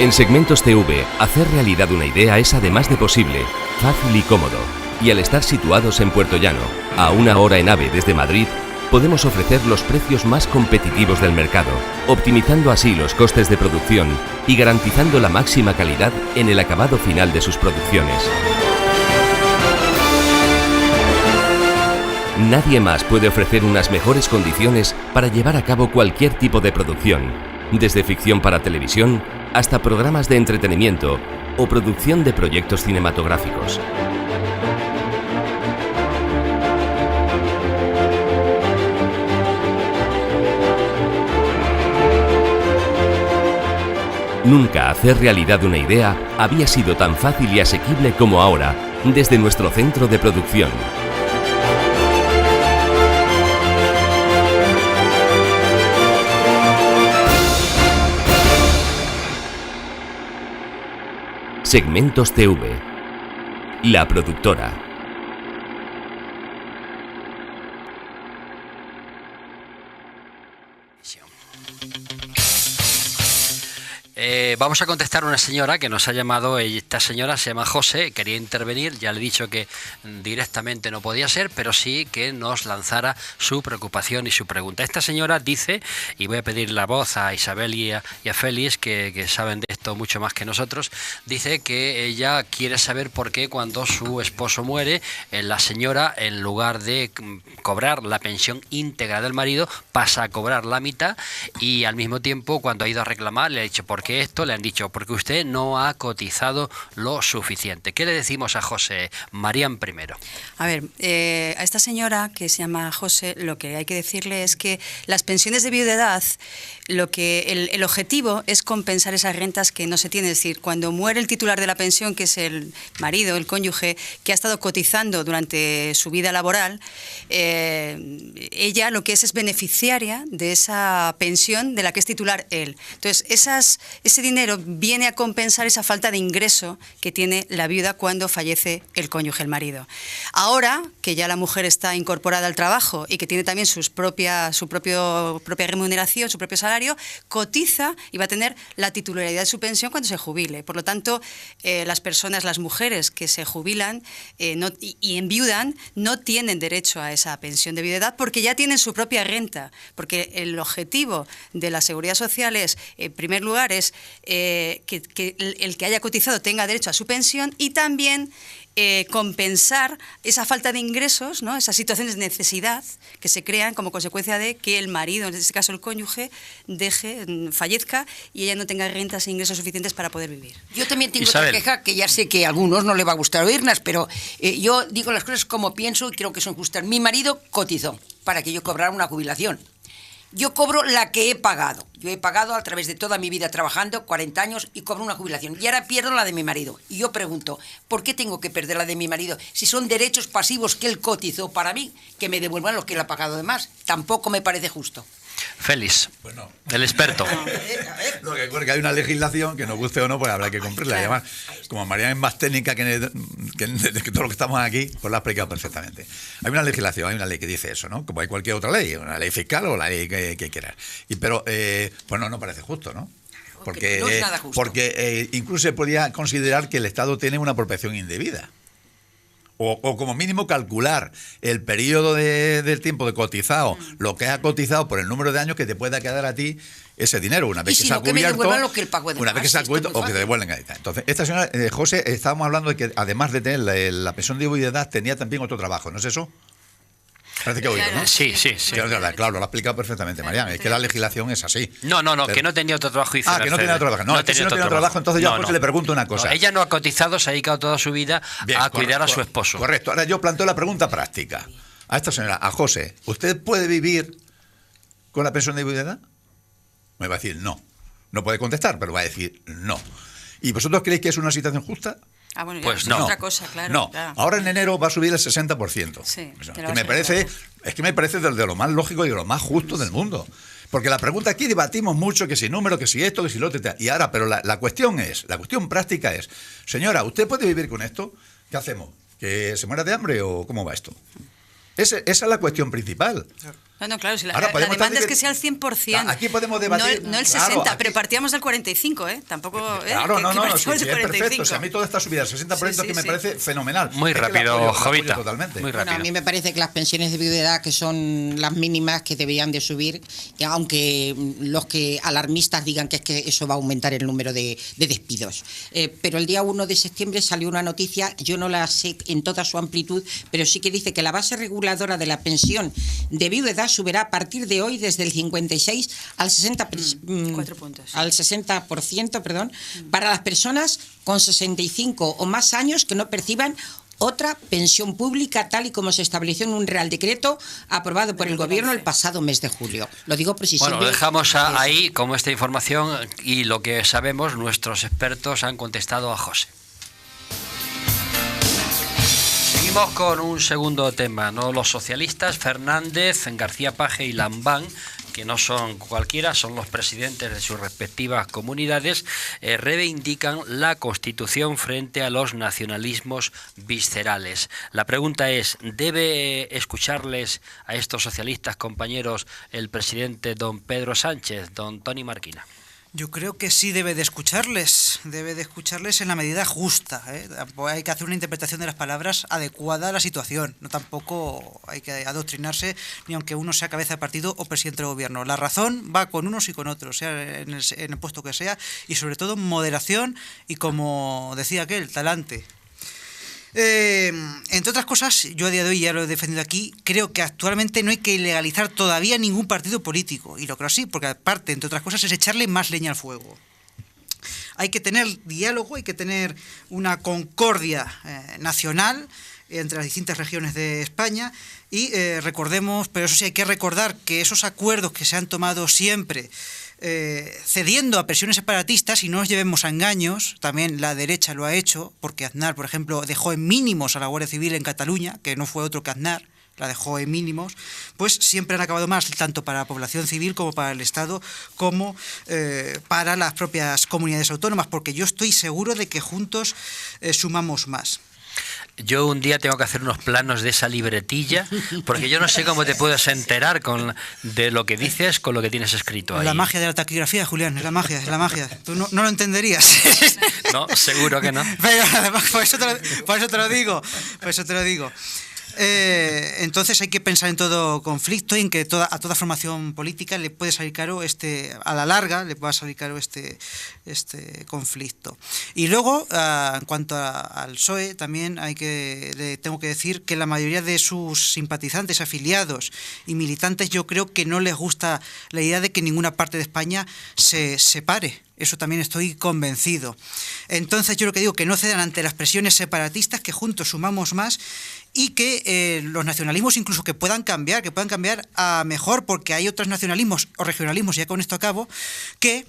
En Segmentos TV, hacer realidad una idea es además de posible, fácil y cómodo. Y al estar situados en Puerto Llano, a 1 hora en AVE desde Madrid, podemos ofrecer los precios más competitivos del mercado, optimizando así los costes de producción y garantizando la máxima calidad en el acabado final de sus producciones. Nadie más puede ofrecer unas mejores condiciones para llevar a cabo cualquier tipo de producción, desde ficción para televisión hasta programas de entretenimiento o producción de proyectos cinematográficos. Nunca hacer realidad una idea había sido tan fácil y asequible como ahora, desde nuestro centro de producción. Segmentos TV, la productora. Vamos a contestar a una señora que nos ha llamado. Esta señora se llama José, quería intervenir, ya le he dicho que directamente no podía ser, pero sí que nos lanzara su preocupación y su pregunta. Esta señora dice, y voy a pedir la voz a Isabel y a Félix, que saben de esto mucho más que nosotros, dice que ella quiere saber por qué cuando su esposo muere, la señora, en lugar de cobrar la pensión íntegra del marido, pasa a cobrar la mitad, y al mismo tiempo, cuando ha ido a reclamar, le ha dicho, ¿por qué esto? Le han dicho, porque usted no ha cotizado lo suficiente. ¿Qué le decimos a José? Marían primero. A ver, a esta señora que se llama José, lo que hay que decirle es que las pensiones de viudedad, el objetivo es compensar esas rentas que no se tienen. Es decir, cuando muere el titular de la pensión, que es el marido, el cónyuge, que ha estado cotizando durante su vida laboral, ella lo que es beneficiaria de esa pensión de la que es titular él. Entonces, ese dinero viene a compensar esa falta de ingreso que tiene la viuda cuando fallece el cónyuge, el marido. Ahora que ya la mujer está incorporada al trabajo y que tiene también su propia remuneración, su propio salario, cotiza y va a tener la titularidad de su pensión cuando se jubile. Por lo tanto, las mujeres que se jubilan y enviudan no tienen derecho a esa pensión de viudedad porque ya tienen su propia renta, porque el objetivo de la seguridad social es, en primer lugar, es que el que haya cotizado tenga derecho a su pensión y también compensar esa falta de ingresos, ¿no? Esas situaciones de necesidad que se crean como consecuencia de que el marido, en este caso el cónyuge, fallezca y ella no tenga rentas e ingresos suficientes para poder vivir. Yo también tengo otra queja que ya sé que a algunos no les va a gustar oírlas, pero yo digo las cosas como pienso y creo que son justas. Mi marido cotizó para que yo cobrara una jubilación. Yo cobro la que he pagado. Yo he pagado a través de toda mi vida trabajando, 40 años, y cobro una jubilación. Y ahora pierdo la de mi marido. Y yo pregunto, ¿por qué tengo que perder la de mi marido? Si son derechos pasivos que él cotizó para mí, que me devuelvan lo que él ha pagado de más. Tampoco me parece justo. Félix, bueno, el experto. Lo que ocurre es que hay una legislación que nos guste o no, pues habrá que cumplirla. Y además, como María es más técnica que todo lo que estamos aquí, pues la ha explicado perfectamente. Hay una legislación, hay una ley que dice eso, ¿no? Como hay cualquier otra ley, una ley fiscal o la ley que quieras. Pero, pues no parece justo, ¿no? Porque, no es nada justo. Porque incluso se podría considerar que el Estado tiene una apropiación indebida. O como mínimo calcular el periodo del tiempo de cotizado, lo que ha cotizado por el número de años que te pueda quedar a ti ese dinero. Una vez que se ha cubierto, una vez que se ha cubierto o que te devuelven. Entonces, esta señora, José, estábamos hablando de que además de tener la pensión de viudedad, tenía también otro trabajo, ¿no es eso? Parece que he oído, ¿no? Sí. Claro, lo ha explicado perfectamente, Mariana. Es que la legislación es así. No, pero, que no tenía otro trabajo. Que no tenía otro trabajo. No tenía otro trabajo, entonces yo le pregunto una cosa. Ella no ha cotizado, se ha dedicado toda su vida a cuidar a su esposo. Correcto. Ahora yo planteo la pregunta práctica. A esta señora, a José, ¿usted puede vivir con la pensión de viudedad? Me va a decir no. No puede contestar, pero va a decir no. ¿Y vosotros creéis que es una situación justa? Bueno, pues no. Otra cosa, claro. No, claro. Ahora en enero va a subir el 60%. Sí, es que me parece de lo más lógico y de lo más justo del mundo. Porque la pregunta aquí debatimos mucho, que si número, que si esto, que si lo otro. Y ahora, pero la cuestión práctica es, señora, ¿usted puede vivir con esto? ¿Qué hacemos? ¿Que se muera de hambre o cómo va esto? Esa es la cuestión principal. Bueno, claro, si la Ahora podemos demanda es estar que sea el 100%. Aquí podemos debatir. No el claro, 60, aquí- pero partíamos del 45, ¿eh? Tampoco. Claro, que no, partimos sí, del sí, es 45. perfecto. O sea, a mí toda esta subida al 60% Sí, que me sí. parece fenomenal. Muy Es que la rápido, apoyo Jovita. totalmente. Muy Bueno, rápido. a mí me parece que las pensiones de viudedad, que son las mínimas que deberían de subir, y aunque los que alarmistas digan que es que eso va a aumentar el número de despidos. Pero el día 1 de septiembre salió una noticia, yo no la sé en toda su amplitud, pero sí que dice que la base reguladora de la pensión de viudedad subirá a partir de hoy desde el 56 al 60 4 puntos. al 60%, perdón, para las personas con 65 o más años que no perciban otra pensión pública, tal y como se estableció en un Real Decreto aprobado por el Gobierno el pasado mes de julio. Lo digo por si Bueno, lo sirve dejamos de eso. ahí como esta información y lo que sabemos, nuestros expertos han contestado a José. Seguimos con un segundo tema, ¿no? Los socialistas, Fernández, García Paje y Lambán, que no son cualquiera, son los presidentes de sus respectivas comunidades, reivindican la Constitución frente a los nacionalismos viscerales. La pregunta es, ¿debe escucharles a estos socialistas compañeros el presidente don Pedro Sánchez, don Toni Marquina? Yo creo que sí debe de escucharles en la medida justa, ¿eh? Hay que hacer una interpretación de las palabras adecuada a la situación, no tampoco hay que adoctrinarse ni aunque uno sea cabeza de partido o presidente del gobierno. La razón va con unos y con otros, sea en el puesto que sea, y sobre todo moderación y, como decía aquel, talante. Entre otras cosas, yo a día de hoy ya lo he defendido aquí, creo que actualmente no hay que ilegalizar todavía ningún partido político, y lo creo así, porque aparte, entre otras cosas, es echarle más leña al fuego. Hay que tener diálogo, hay que tener una concordia nacional entre las distintas regiones de España y recordemos, pero eso sí hay que recordar que esos acuerdos que se han tomado siempre cediendo a presiones separatistas, y no nos llevemos a engaños, también la derecha lo ha hecho, porque Aznar, por ejemplo, dejó en mínimos a la Guardia Civil en Cataluña, que no fue otro que Aznar, la dejó en mínimos, pues siempre han acabado más, tanto para la población civil como para el Estado, como para las propias comunidades autónomas, porque yo estoy seguro de que juntos sumamos más. Yo un día tengo que hacer unos planos de esa libretilla, porque yo no sé cómo te puedes enterar de lo que dices con lo que tienes escrito ahí. La magia de la taquigrafía, Julián, es la magia, es la magia. Tú no lo entenderías. No, seguro que no. Pero además, por eso te lo digo. Entonces hay que pensar en todo conflicto y en que a toda formación política le puede salir caro a la larga le pueda salir caro este conflicto. Y luego, en cuanto al PSOE, también le tengo que decir que la mayoría de sus simpatizantes, afiliados y militantes, yo creo que no les gusta la idea de que ninguna parte de España se separe. Eso también estoy convencido. Entonces yo lo que digo, que no cedan ante las presiones separatistas, que juntos sumamos más, y que los nacionalismos incluso que puedan cambiar a mejor, porque hay otros nacionalismos o regionalismos, ya con esto acabo, que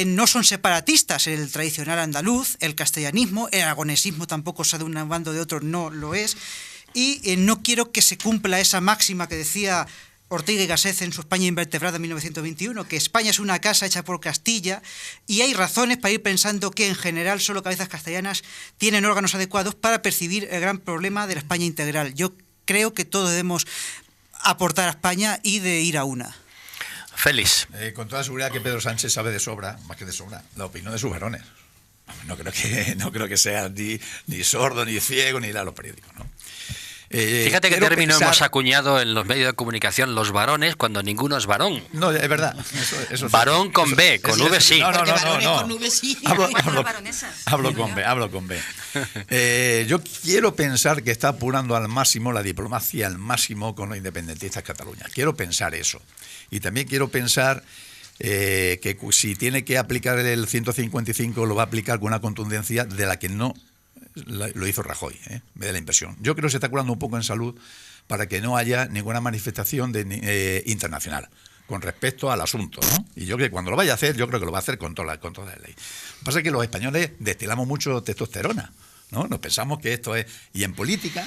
no son separatistas. El tradicional andaluz, el castellanismo, el aragonesismo tampoco, sea de un bando o de otro, no lo es, y no quiero que se cumpla esa máxima que decía Ortega y Gasset en su España invertebrada en 1921, que España es una casa hecha por Castilla, y hay razones para ir pensando que en general solo cabezas castellanas tienen órganos adecuados para percibir el gran problema de la España integral. Yo creo que todos debemos aportar a España y de ir a una. Félix. Con toda seguridad que Pedro Sánchez sabe de sobra, más que de sobra, la opinión de sus varones. No creo que sea ni sordo, ni ciego, ni ir a los periódicos, ¿no? Fíjate qué término hemos acuñado en los medios de comunicación, los varones, cuando ninguno es varón. No, es verdad. Eso varón con B, con V sí. No. Con V sí. Hablo con B. Yo quiero pensar que está apurando al máximo la diplomacia, al máximo con los independentistas Cataluña. Quiero pensar eso. Y también quiero pensar que si tiene que aplicar el 155 lo va a aplicar con una contundencia de la que no lo hizo Rajoy, me da la impresión. Yo creo que se está curando un poco en salud para que no haya ninguna manifestación internacional con respecto al asunto, ¿no? Y yo creo que cuando lo vaya a hacer, yo creo que lo va a hacer con toda la ley. Lo que pasa es que los españoles destilamos mucho testosterona, ¿no? Nos pensamos que esto es... Y en política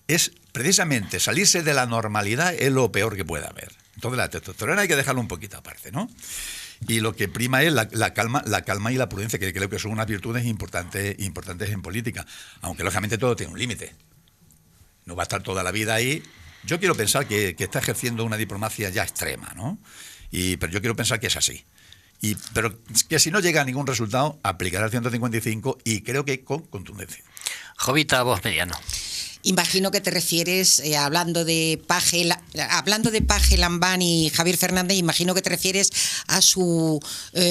es precisamente salirse de la normalidad es lo peor que puede haber. Entonces la testosterona hay que dejarlo un poquito aparte, ¿no? Y lo que prima es la calma y la prudencia, que creo que son unas virtudes importantes en política, aunque lógicamente todo tiene un límite. No va a estar toda la vida ahí Yo quiero pensar que está ejerciendo una diplomacia ya extrema, ¿no? Pero yo quiero pensar que es así. Pero que si no llega a ningún resultado, aplicará el 155 y creo que con contundencia. Jovita, voz mediano. Imagino que te refieres, hablando de Paje Lambán y Javier Fernández, imagino que te refieres a su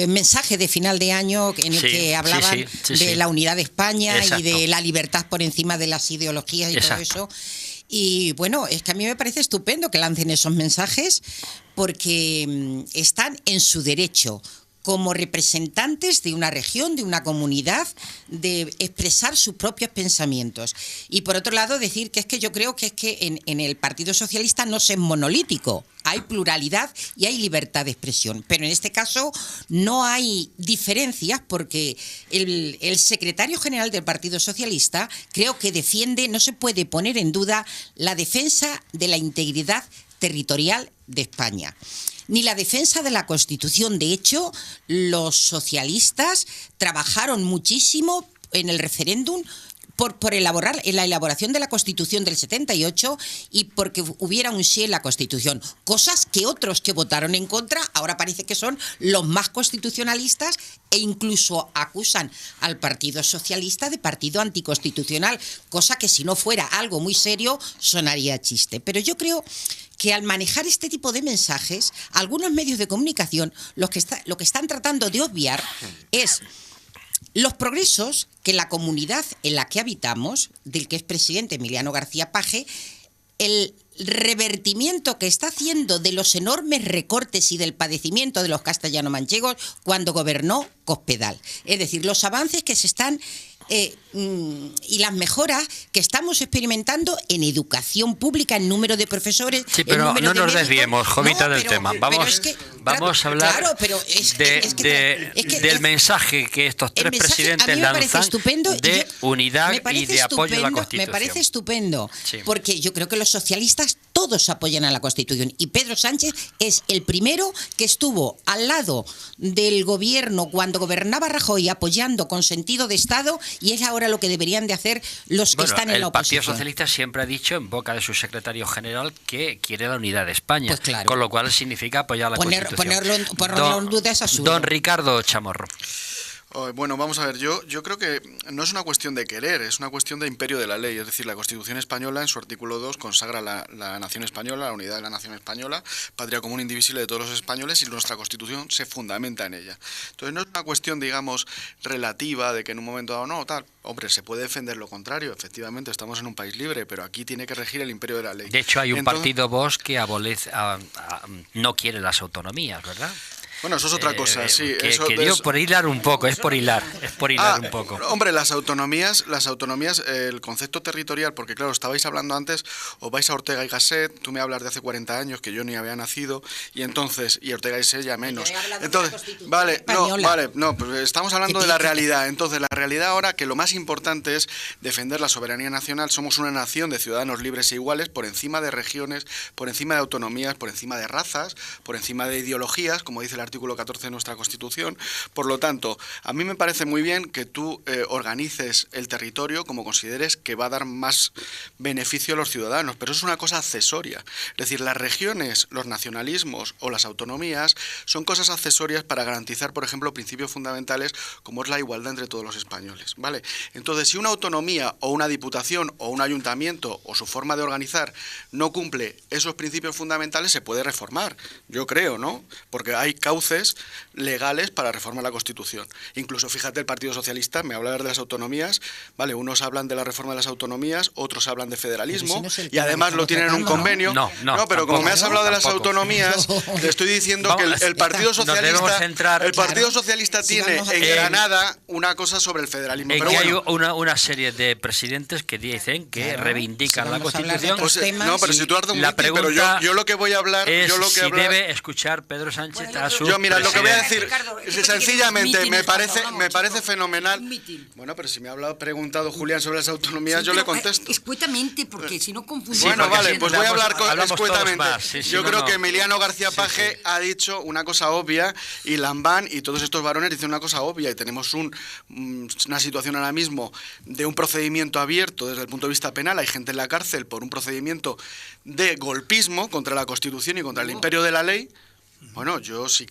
mensaje de final de año en el que hablaban de la unidad de España. Exacto. Y de la libertad por encima de las ideologías y Exacto. todo eso. Y bueno, es que a mí me parece estupendo que lancen esos mensajes porque están en su derecho como representantes de una región, de una comunidad, de expresar sus propios pensamientos. Y por otro lado, decir que es que yo creo que es que en el Partido Socialista no se es monolítico. Hay pluralidad y hay libertad de expresión. Pero en este caso no hay diferencias porque el secretario general del Partido Socialista creo que defiende, no se puede poner en duda la defensa de la integridad territorial de España, ni la defensa de la Constitución. De hecho, los socialistas trabajaron muchísimo en el referéndum por elaborar en la elaboración de la Constitución del 78 y porque hubiera un sí en la Constitución, cosas que otros que votaron en contra ahora parece que son los más constitucionalistas e incluso acusan al Partido Socialista de partido anticonstitucional, cosa que si no fuera algo muy serio sonaría chiste. Pero yo creo que al manejar este tipo de mensajes, algunos medios de comunicación lo que están tratando de obviar es los progresos que la comunidad en la que habitamos, del que es presidente Emiliano García Paje, el revertimiento que está haciendo de los enormes recortes y del padecimiento de los castellano-manchegos cuando gobernó Cospedal. Es decir, los avances que se están y las mejoras que estamos experimentando en educación pública, en número de profesores. Sí, pero no nos desviemos, Jovita, del tema. Vamos a hablar del mensaje que estos tres presidentes lanzan de unidad y de apoyo a la Constitución. Me parece estupendo, porque yo creo que los socialistas todos apoyan a la Constitución y Pedro Sánchez es el primero que estuvo al lado del gobierno cuando gobernaba Rajoy apoyando con sentido de Estado, y es ahora lo que deberían de hacer los que están en la oposición. El Partido Socialista siempre ha dicho en boca de su secretario general que quiere la unidad de España, pues claro, con lo cual significa apoyar la Constitución. Ponerlo en duda es absurdo. Don Ricardo Chamorro. Bueno, vamos a ver, yo creo que no es una cuestión de querer, es una cuestión de imperio de la ley. Es decir, la Constitución española, en su artículo 2, consagra la nación española, la unidad de la nación española, patria común indivisible de todos los españoles, y nuestra Constitución se fundamenta en ella. Entonces, no es una cuestión, digamos, relativa de que en un momento dado no, tal. Hombre, se puede defender lo contrario. Efectivamente, estamos en un país libre, pero aquí tiene que regir el imperio de la ley. De hecho, hay un partido Vox que no quiere las autonomías, ¿verdad? Bueno, eso es otra cosa, sí. Por hilar un poco, es por hilar un poco. Hombre, las autonomías, el concepto territorial, porque claro, estabais hablando antes, os vais a Ortega y Gasset, tú me hablas de hace 40 años, que yo ni había nacido, y Ortega y Gasset ya menos. Entonces, pues estamos hablando de la realidad. Entonces, la realidad ahora, que lo más importante es defender la soberanía nacional. Somos una nación de ciudadanos libres e iguales, por encima de regiones, por encima de autonomías, por encima de razas, por encima de ideologías, como dice la artículo 14 de nuestra Constitución. Por lo tanto, a mí me parece muy bien que tú organices el territorio como consideres que va a dar más beneficio a los ciudadanos, pero es una cosa accesoria. Es decir, las regiones, los nacionalismos o las autonomías son cosas accesorias para garantizar, por ejemplo, principios fundamentales como es la igualdad entre todos los españoles, ¿vale? Entonces, si una autonomía o una diputación o un ayuntamiento o su forma de organizar no cumple esos principios fundamentales, se puede reformar, yo creo, ¿no? Porque hay cauces legales para reformar la Constitución. Incluso, fíjate, el Partido Socialista me habla de las autonomías, ¿vale? Unos hablan de la reforma de las autonomías, otros hablan de federalismo, y además lo tienen en un convenio. No, pero como me has hablado de las autonomías, te estoy diciendo que el Partido Socialista tiene en Granada una cosa sobre el federalismo. Pero hay una serie de presidentes que dicen que reivindican la Constitución. No, pero si tú has dado un la pregunta pero yo lo que voy a hablar es si debe escuchar Pedro Sánchez a sus Yo, mira, lo que voy a decir, Ricardo, sencillamente, mitin, me parece chico. fenomenal. Un mitin. Bueno, pero si me ha preguntado Julián sobre las autonomías, yo le contesto. Escuetamente, porque si no confundimos. Bueno, vale, si pues voy a hablar hablamos todos escuetamente. más, sí, sí, Yo no, creo no. que Emiliano García Paje ha dicho una cosa obvia, y Lambán y todos estos varones dicen una cosa obvia, y tenemos una situación ahora mismo de un procedimiento abierto desde el punto de vista penal. Hay gente en la cárcel por un procedimiento de golpismo contra la Constitución y contra el imperio de la ley. Bueno, yo si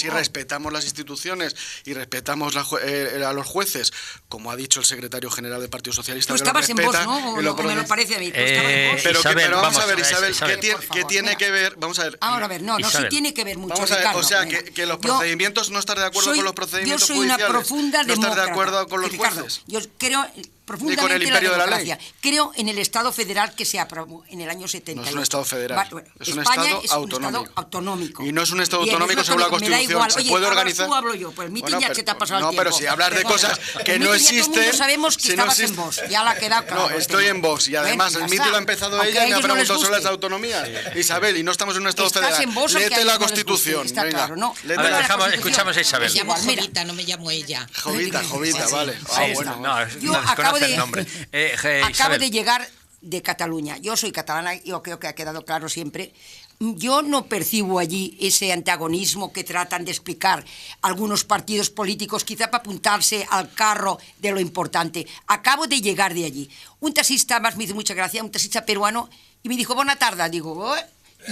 respetamos las instituciones y respetamos a los jueces, como ha dicho el secretario general del Partido Socialista, Tú que lo estabas en Vox, respeta ¿no? y lo O me lo parece a mí. Tú estabas en Vox. Pero, Isabel, vamos vamos a ver, a ver, Isabel, Isabel. ¿qué Por favor, tiene venga. que ver? Vamos a ver. Ahora, a ver, no, sí Isabel. tiene que ver mucho, Vamos a ver, Ricardo. o sea, venga. que los Yo procedimientos, no estar de acuerdo con los procedimientos Yo soy una judiciales, profunda no estar demócrata. de acuerdo con los Ricardo, jueces. yo creo profundamente Ni con el en imperio de la democracia. ley. Creo en el Estado federal que se aprobó en el año 78. No es un Estado federal, Bueno, es un España Estado es un autonómico. Estado autonómico. Y no es un Estado Bien, autonómico es según la me da Constitución. igual. Se Oye, puede hablas organizar. tú, hablo yo. Pues el mitin Bueno, ya pero- se te ha pasado no, el tiempo. pero si hablas de Perdona. cosas que El no mitin ya todo el mundo existen, sabemos que si no estabas en existen. Vox. Ya la ha quedado claro. No, estoy en Vox y además Bueno, el ya mitin está. lo ha empezado Aunque ella a y me ha ellos no les preguntado sobre las guste. autonomías. Isabel, y no estamos en un Estado Estás federal. en Vox, aunque a Léete ellos la no les guste, Constitución. está Venga, claro, ¿no? léete A ver, la escuchamos a Isabel. Me llamo Igual, mira. Jovita, no me llamo ella. Jovita, vale. Sí, Bueno. no, Yo no acabo desconoce de, el nombre. acabo Isabel. de llegar de Cataluña. Yo soy catalana, yo creo que ha quedado claro siempre. Yo no percibo allí ese antagonismo que tratan de explicar algunos partidos políticos, quizá para apuntarse al carro de lo importante. Acabo de llegar de allí. Un taxista, más me hizo mucha gracia, un taxista peruano, y me dijo, buena tarde. Digo, "Oh",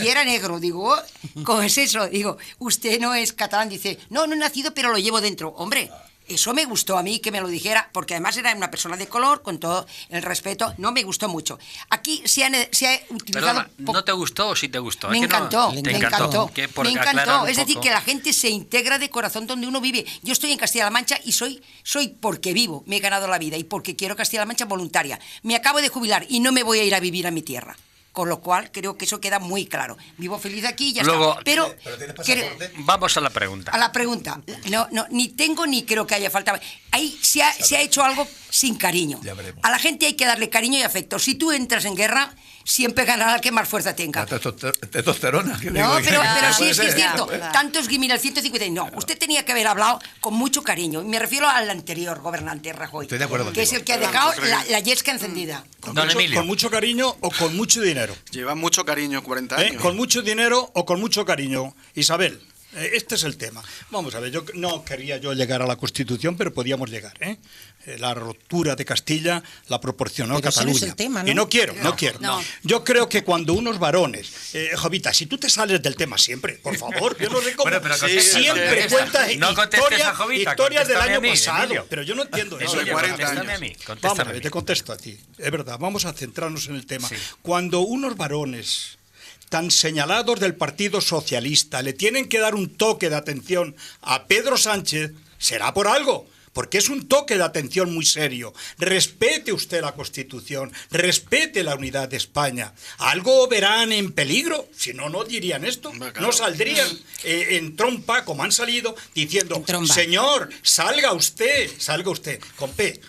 y era negro. Digo, "Oh, ¿cómo es eso?". Digo, usted no es catalán. Dice, no he nacido, pero lo llevo dentro. Hombre, eso me gustó a mí que me lo dijera, porque además era una persona de color, con todo el respeto, no me gustó mucho. Aquí se ha utilizado... Perdona, ¿no te gustó o sí te gustó? Me Es que no- encantó, te me encantó, ¿Qué? Por me aclarar encantó. un Es decir, poco. que la gente se integra de corazón donde uno vive. Yo estoy en Castilla-La Mancha y soy porque vivo, me he ganado la vida y porque quiero Castilla-La Mancha voluntaria. Me acabo de jubilar y no me voy a ir a vivir a mi tierra. Con lo cual, creo que eso queda muy claro. Vivo feliz aquí y ya Luego- está. Pero ¿Pero tienes pasaporte? Vamos a la pregunta. a la pregunta, no, ni tengo ni creo que haya falta. Ahí se ha hecho algo sin cariño. Ya veremos. A la gente hay que darle cariño y afecto. Si tú entras en guerra, siempre ganará el que más fuerza tenga. La testosterona. que No, digo, pero que sí puede es que es ser. cierto. Claro. Tanto esgrimir el 150. No, usted tenía que haber hablado con mucho cariño. Y me refiero al anterior gobernante, Rajoy. Estoy de acuerdo que es contigo. el que ha dejado la yesca encendida. Don Emilio. Con mucho cariño o con mucho dinero. Lleva mucho cariño, 40 años. Con mucho dinero o con mucho cariño. Isabel, este es el tema. Vamos a ver, yo no quería yo llegar a la Constitución, pero podíamos llegar. La ruptura de Castilla la proporcionó Pero ese no Cataluña. es el tema, ¿no? Y no quiero. No. Yo creo que cuando unos varones... Jovita, si tú te sales del tema siempre, por favor, yo no sé cómo... Bueno, pero siempre contesta. cuentas No contestes a Jovita, historias del contéstame año a mí, pasado, Emilio. pero yo no entiendo eso. de Emilio, 40 contéstame años. a mí. Vamos Contéstame a a ver, mí. te contesto a ti. Es verdad, vamos a centrarnos en el tema. Cuando unos varones tan señalados del Partido Socialista le tienen que dar un toque de atención a Pedro Sánchez, será por algo. Porque es un toque de atención muy serio. Respete usted la Constitución, respete la unidad de España. Algo verán en peligro, si no, no dirían esto. No saldrían en trompa, como han salido, diciendo, En tromba. señor, salga usted, con P.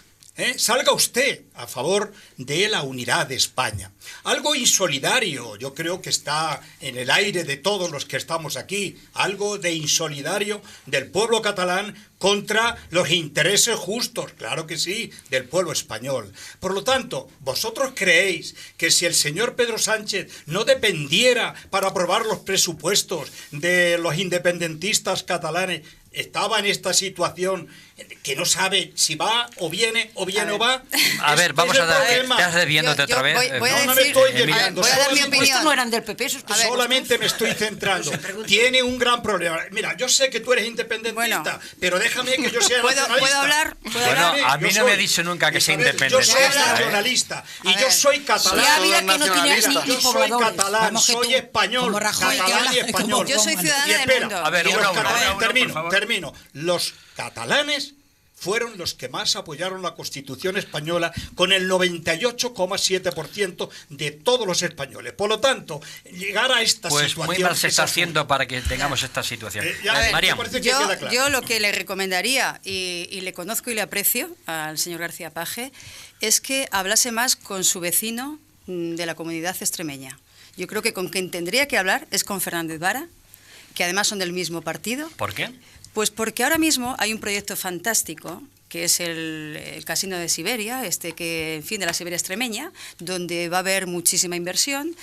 Salga usted a favor de la unidad de España. Algo insolidario, yo creo que está en el aire de todos los que estamos aquí, algo de insolidario del pueblo catalán contra los intereses justos, claro que sí, del pueblo español. Por lo tanto, ¿vosotros creéis que si el señor Pedro Sánchez no dependiera para aprobar los presupuestos de los independentistas catalanes, estaba en esta situación que no sabe si va o viene o viene o va? A ver, vamos Es a el dar... problema. ¿Estás desviándote Yo otra vez? voy a No me decir- estoy Emilio. desviando, voy a dar mi solamente- opinión. Estos no eran del PP, esos A ver, Solamente me estoy centrando. Tiene un gran problema. Mira, yo sé que tú eres independentista, Bueno. pero déjame que yo sea ¿Puedo nacionalista. hablar? Bueno, Déjame, a mí yo no me soy- ha dicho nunca que sea Isabel, independentista, Yo soy ¿eh? nacionalista y A yo ver. soy Ya catalán. había que no tenía nacionalistas. ni Yo soy pobladores. catalán, Vamos que soy tú, español, como Rajoy, que catalán y habla español. como- Yo soy Y ciudadana del espera, mundo. A ver, y uno, los uno, catalanes- uno, por termino, favor. termino. Los catalanes fueron los que más apoyaron la Constitución española, con el 98,7% de todos los españoles. Por lo tanto, llegar a esta Pues situación... muy mal se es está absurdo. haciendo para que tengamos esta situación. Ya, A ver, Mariam. me parece que queda claro. Yo lo que le recomendaría, y le conozco y le aprecio al señor García Paje, es que hablase más con su vecino de la comunidad extremeña. Yo creo que con quien tendría que hablar es con Fernández Vara, que además son del mismo partido. ¿Por qué? Pues porque ahora mismo hay un proyecto fantástico que es el Casino de Siberia, que, en fin, de la Siberia extremeña, donde va a haber muchísima inversión.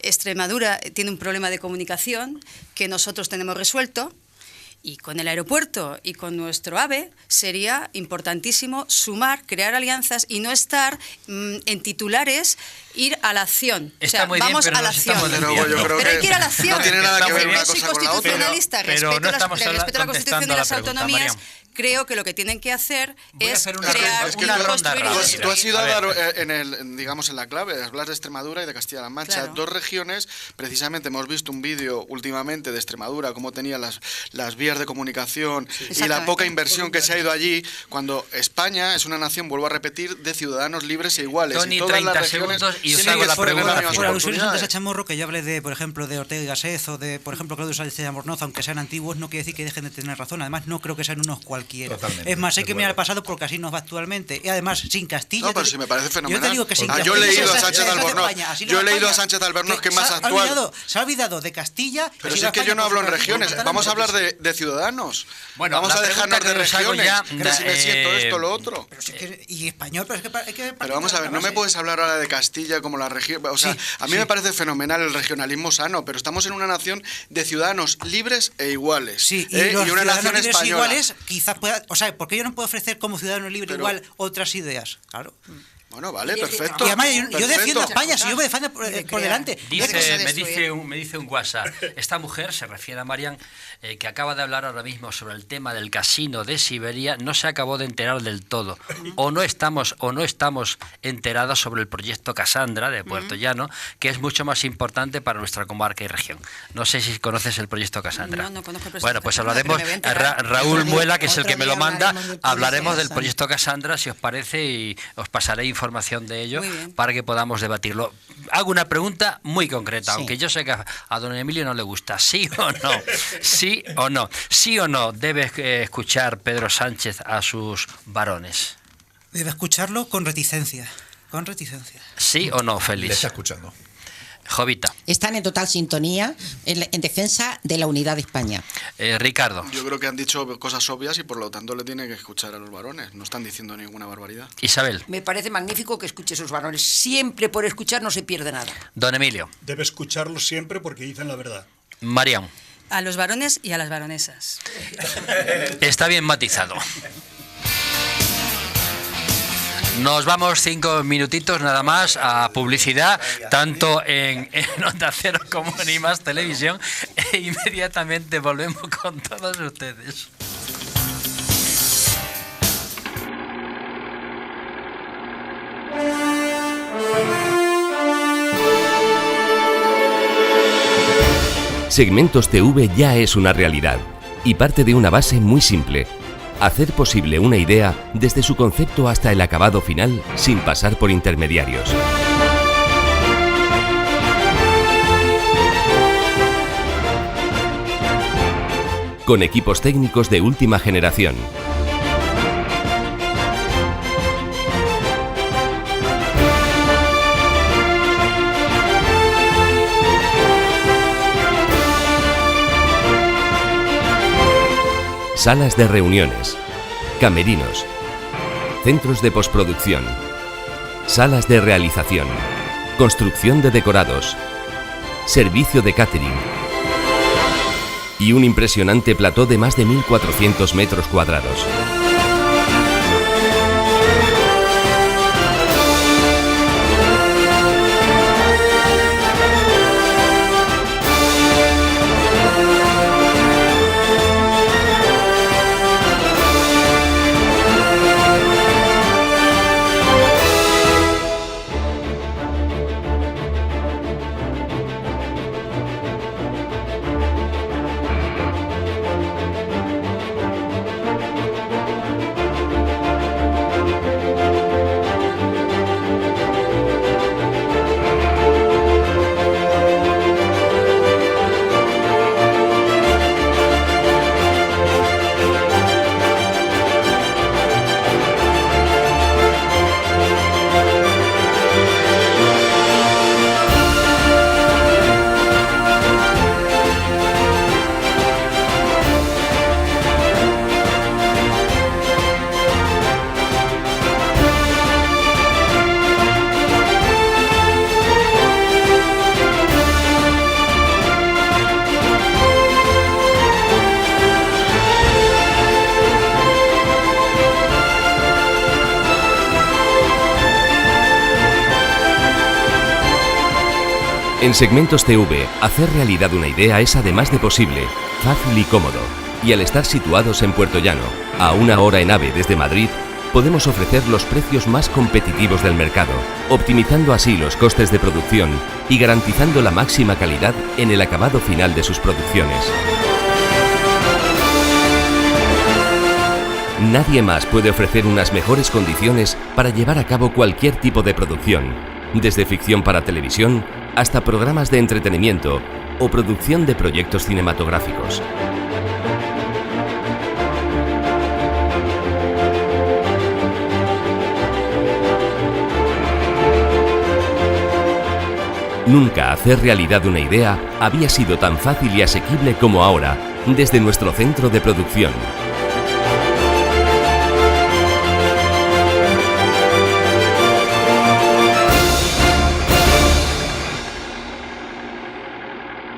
Extremadura tiene un problema de comunicación que nosotros tenemos resuelto, y con el aeropuerto y con nuestro AVE sería importantísimo sumar, crear alianzas y no estar en titulares, ir a la acción. Está muy bien, vamos pero a la nos acción. estamos Pero yo creo Pero hay que ir a la que acción. no tiene nada que ver Yo una soy cosa con la otra. constitucionalista, Pero no estamos respeto la Constitución y contestando a la las pregunta, autonomías. Mariam. Creo que lo que tienen que hacer Voy a es hacer una crear ronda- Es que una tú- ronda construir rápida. tú has ido a A ver. dar, digamos, en la clave, hablas de Extremadura y de Castilla-La Mancha, Claro. dos regiones. Precisamente hemos visto un vídeo últimamente de Extremadura, cómo tenía las vías de comunicación y la Exactamente. poca inversión que se ha ido allí, cuando España es una nación, vuelvo a repetir, de ciudadanos libres e iguales. Tony, y todas 30 las regiones segundos y os tienen hago que la tener pregunta las mismas Por alusiones antes a oportunidades. Chamorro, que yo hablé de, por ejemplo, de Ortega y Gasset o de, por ejemplo, Claudio Sánchez de Albornoz, aunque sean antiguos, no quiere decir que dejen de tener razón. Además, no creo que sean unos cualquiera. Totalmente, Es más, hay de que mirar al acuerdo. pasado porque así nos va actualmente. Y además, sin Castilla... No, pero te- si me parece Yo fenomenal. te digo que sin Yo he Castilla... leído a eso Sánchez es Albornoz. España, así no Yo he va leído a España. Sánchez Albornoz, que es más se ha actual. Se ha olvidado de Castilla... Pero y si va es que España yo no por hablo en su- regiones, totalmente. vamos a hablar de ciudadanos. Bueno, vamos la a dejarnos pregunta de que os hago regiones, ya, que si me siento esto, lo otro. Pero si es que- y español, pero es que... hay que Pero vamos a ver, no me puedes hablar ahora de Castilla como la región. O sea, Sí, a mí sí. me parece fenomenal el regionalismo sano, pero estamos en una nación de ciudadanos libres e iguales. Sí, y ¿eh? los Y una nación ciudadanos libres española. iguales quizás pueda... O sea, ¿por qué yo no puedo ofrecer como ciudadano libre Pero- igual otras ideas? Claro. Bueno, vale, Y- perfecto. Y además yo perfecto. defiendo a España, si yo me defiendo por delante. Me dice un WhatsApp. Esta mujer, se refiere a Marian, que acaba de hablar ahora mismo sobre el tema del casino de Siberia, no se acabó de enterar del todo. O no estamos enterados sobre el proyecto Cassandra de Puerto Llano, que es mucho más importante para nuestra comarca y región. No sé si conoces el proyecto Cassandra. No, no conozco el proyecto Bueno, pues Cassandra, hablaremos. pero me voy a enterar. Raúl Muela, que es el Otro que me lo día manda, hablaremos del proyecto hablaremos del Cassandra. proyecto Cassandra, si os parece, y os pasaré información de ello Muy bien. para que podamos debatirlo. Hago una pregunta muy concreta, Sí. aunque yo sé que a don Emilio no le gusta. ¿Sí o no? ¿Sí o no? ¿Sí o no debe escuchar Pedro Sánchez a sus varones? Debe escucharlo con reticencia. Con reticencia. ¿Sí o no, Le Félix? está escuchando. Jovita. Están en total sintonía en defensa de la unidad de España. Ricardo. Yo creo que han dicho cosas obvias y por lo tanto le tiene que escuchar a los varones. No están diciendo ninguna barbaridad. Isabel. Me parece magnífico que escuche a sus varones. Siempre por escuchar no se pierde nada. Don Emilio. Debe escucharlo siempre porque dicen la verdad. Mariam. A los varones y a las varonesas. Está bien matizado. Nos vamos 5 minutitos nada más a publicidad, tanto en Onda Cero como en IMAX Televisión, e inmediatamente volvemos con todos ustedes. Segmentos TV ya es una realidad y parte de una base muy simple: hacer posible una idea desde su concepto hasta el acabado final sin pasar por intermediarios. Con equipos técnicos de última generación. Salas de reuniones, camerinos, centros de postproducción, salas de realización, construcción de decorados, servicio de catering y un impresionante plató de más de 1.400 metros cuadrados. En Segmentos TV, hacer realidad una idea es además de posible, fácil y cómodo. Y al estar situados en Puerto Llano, a 1 hora en AVE desde Madrid, podemos ofrecer los precios más competitivos del mercado, optimizando así los costes de producción y garantizando la máxima calidad en el acabado final de sus producciones. Nadie más puede ofrecer unas mejores condiciones para llevar a cabo cualquier tipo de producción, desde ficción para televisión hasta programas de entretenimiento o producción de proyectos cinematográficos. Nunca hacer realidad una idea había sido tan fácil y asequible como ahora, desde nuestro centro de producción.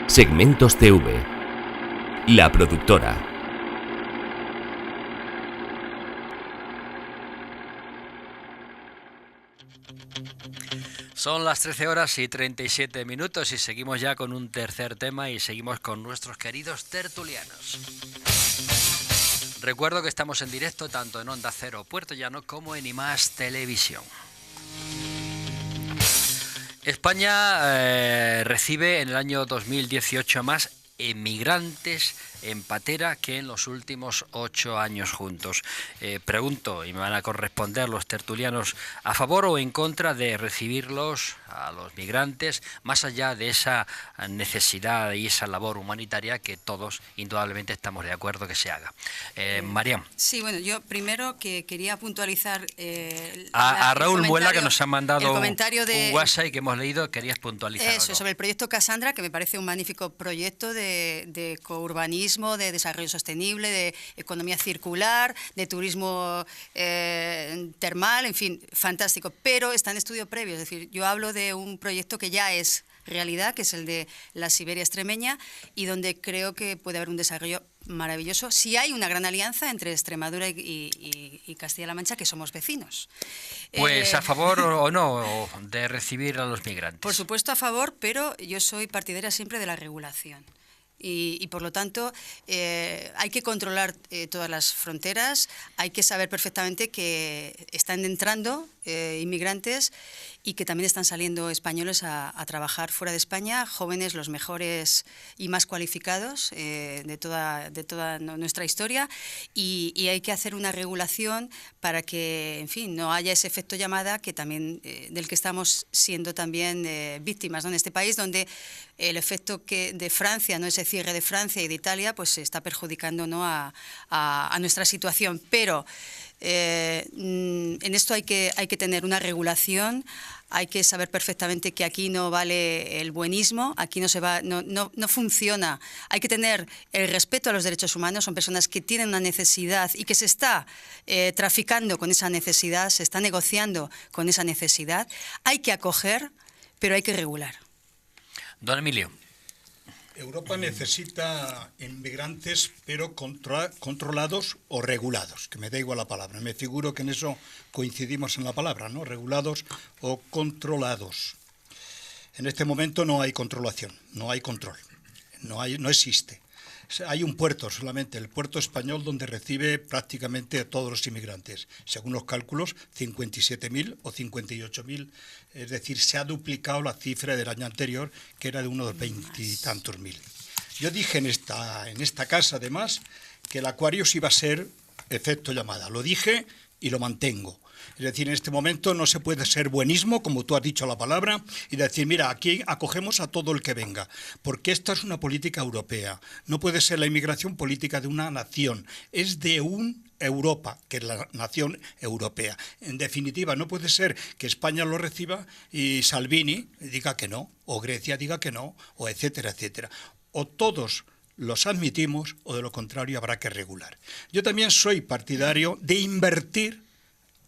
Segmentos TV, la productora. Son las 13 horas y 37 minutos y seguimos ya con un tercer tema y seguimos con nuestros queridos tertulianos. Recuerdo que estamos en directo tanto en Onda Cero Puerto Llano como en IMAX Televisión. España recibe en el año 2018 más emigrantes en patera que en los últimos 8 años juntos. Pregunto, y me van a corresponder los tertulianos, ¿a favor o en contra de recibirlos, a los migrantes, más allá de esa necesidad y esa labor humanitaria que todos indudablemente estamos de acuerdo que se haga? Mariam. Sí, bueno, yo primero que quería puntualizar... a Raúl Muela, que nos ha mandado un WhatsApp y que hemos leído, querías puntualizar eso, algo. sobre el proyecto Cassandra, que me parece un magnífico proyecto de courbanismo, de desarrollo sostenible, de economía circular, de turismo termal, en fin, fantástico. Pero está en estudio previo, es decir, yo hablo de un proyecto que ya es realidad, que es el de la Siberia extremeña, y donde creo que puede haber un desarrollo maravilloso si hay una gran alianza entre Extremadura y Castilla-La Mancha, que somos vecinos. Pues a favor o no de recibir a los migrantes. Por supuesto a favor, pero yo soy partidaria siempre de la regulación. Y por lo tanto hay que controlar todas las fronteras, hay que saber perfectamente que están entrando inmigrantes y que también están saliendo españoles a trabajar fuera de España, jóvenes los mejores y más cualificados de toda nuestra historia, y hay que hacer una regulación para que, en fin, no haya ese efecto llamada que también del que estamos siendo también víctimas, ¿no? En este país donde el efecto de Francia, ¿no? Ese cierre de Francia y de Italia, pues se está perjudicando, ¿no? a nuestra situación. Pero en esto hay que tener una regulación, hay que saber perfectamente que aquí no vale el buenismo, aquí no funciona. Hay que tener el respeto a los derechos humanos, son personas que tienen una necesidad y que se está traficando con esa necesidad, se está negociando con esa necesidad. Hay que acoger, pero hay que regular. Don Emilio. Europa necesita inmigrantes, pero controlados o regulados, que me da igual la palabra. Me figuro que en eso coincidimos en la palabra, ¿no? Regulados o controlados. En este momento no hay controlación, no hay control, no existe. Hay un puerto solamente, el puerto español, donde recibe prácticamente a todos los inmigrantes. Según los cálculos, 57.000 o 58.000. Es decir, se ha duplicado la cifra del año anterior, que era de unos 20 y tantos mil. Yo dije en esta casa, además, que el Aquarius iba a ser efecto llamada. Lo dije y lo mantengo. Es decir, en este momento no se puede ser buenismo, como tú has dicho la palabra, y decir, mira, aquí acogemos a todo el que venga, porque esta es una política europea. No puede ser la inmigración política de una nación, es de Europa, que es la nación europea. En definitiva, no puede ser que España lo reciba y Salvini diga que no, o Grecia diga que no, o etcétera, etcétera. O todos los admitimos, o de lo contrario habrá que regular. Yo también soy partidario de invertir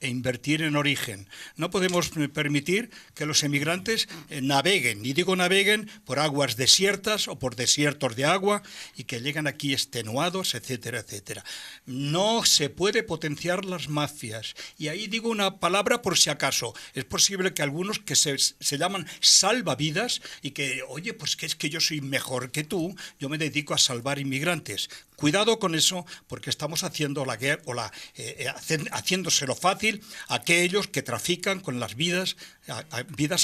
e invertir en origen. No podemos permitir que los emigrantes naveguen, y digo naveguen, por aguas desiertas o por desiertos de agua y que llegan aquí extenuados, etcétera, etcétera. No se puede potenciar las mafias. Y ahí digo una palabra por si acaso. Es posible que algunos que se llaman salvavidas y que, oye, pues que es que yo soy mejor que tú, yo me dedico a salvar inmigrantes. Cuidado con eso, porque estamos haciendo la guerra o haciéndoselo fácil a aquellos que trafican con las vidas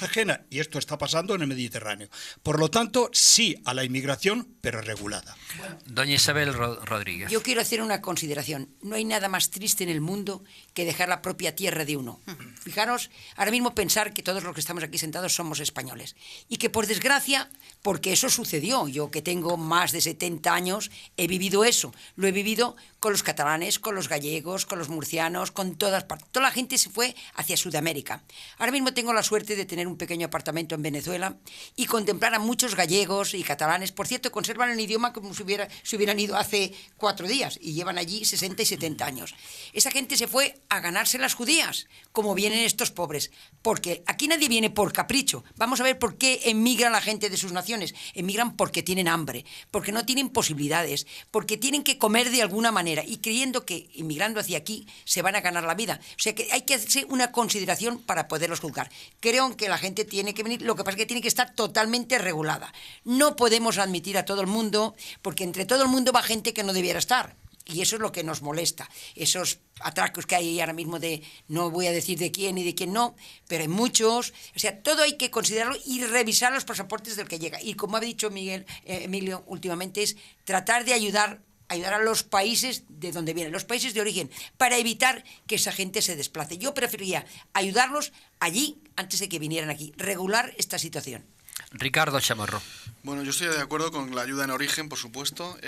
ajenas. Y esto está pasando en el Mediterráneo. Por lo tanto, sí a la inmigración, pero regulada. Doña Isabel Rodríguez. Yo quiero hacer una consideración. No hay nada más triste en el mundo que dejar la propia tierra de uno. Fijaros, ahora mismo pensar que todos los que estamos aquí sentados somos españoles. Y que por desgracia, porque eso sucedió, yo que tengo más de 70 años, he vivido eso. Lo he vivido con los catalanes, con los gallegos, con los murcianos, con todas partes. Toda la gente se fue hacia Sudamérica. Ahora mismo tengo la suerte de tener un pequeño apartamento en Venezuela y contemplar a muchos gallegos y catalanes. Por cierto, conservan el idioma como si hubieran ido hace 4 días y llevan allí 60 y 70 años. Esa gente se fue a ganarse las judías, como vienen estos pobres. Porque aquí nadie viene por capricho. Vamos a ver por qué emigra la gente de sus naciones. Emigran porque tienen hambre, porque no tienen posibilidades, porque tienen que comer de alguna manera y creyendo que inmigrando hacia aquí se van a ganar la vida. O sea que hay que hacerse una consideración para poderlos juzgar. Creo que la gente tiene que venir, lo que pasa es que tiene que estar totalmente regulada. No podemos admitir a todo el mundo, porque entre todo el mundo va gente que no debiera estar. Y eso es lo que nos molesta. Esos atracos que hay ahora mismo de, no voy a decir de quién y de quién no, pero hay muchos. O sea, todo hay que considerarlo y revisar los pasaportes del que llega. Y como ha dicho Emilio últimamente, es tratar de ayudar a los países de donde vienen, los países de origen, para evitar que esa gente se desplace. Yo preferiría ayudarlos allí antes de que vinieran aquí, regular esta situación. Ricardo Chamorro. Bueno, yo estoy de acuerdo con la ayuda en origen, por supuesto.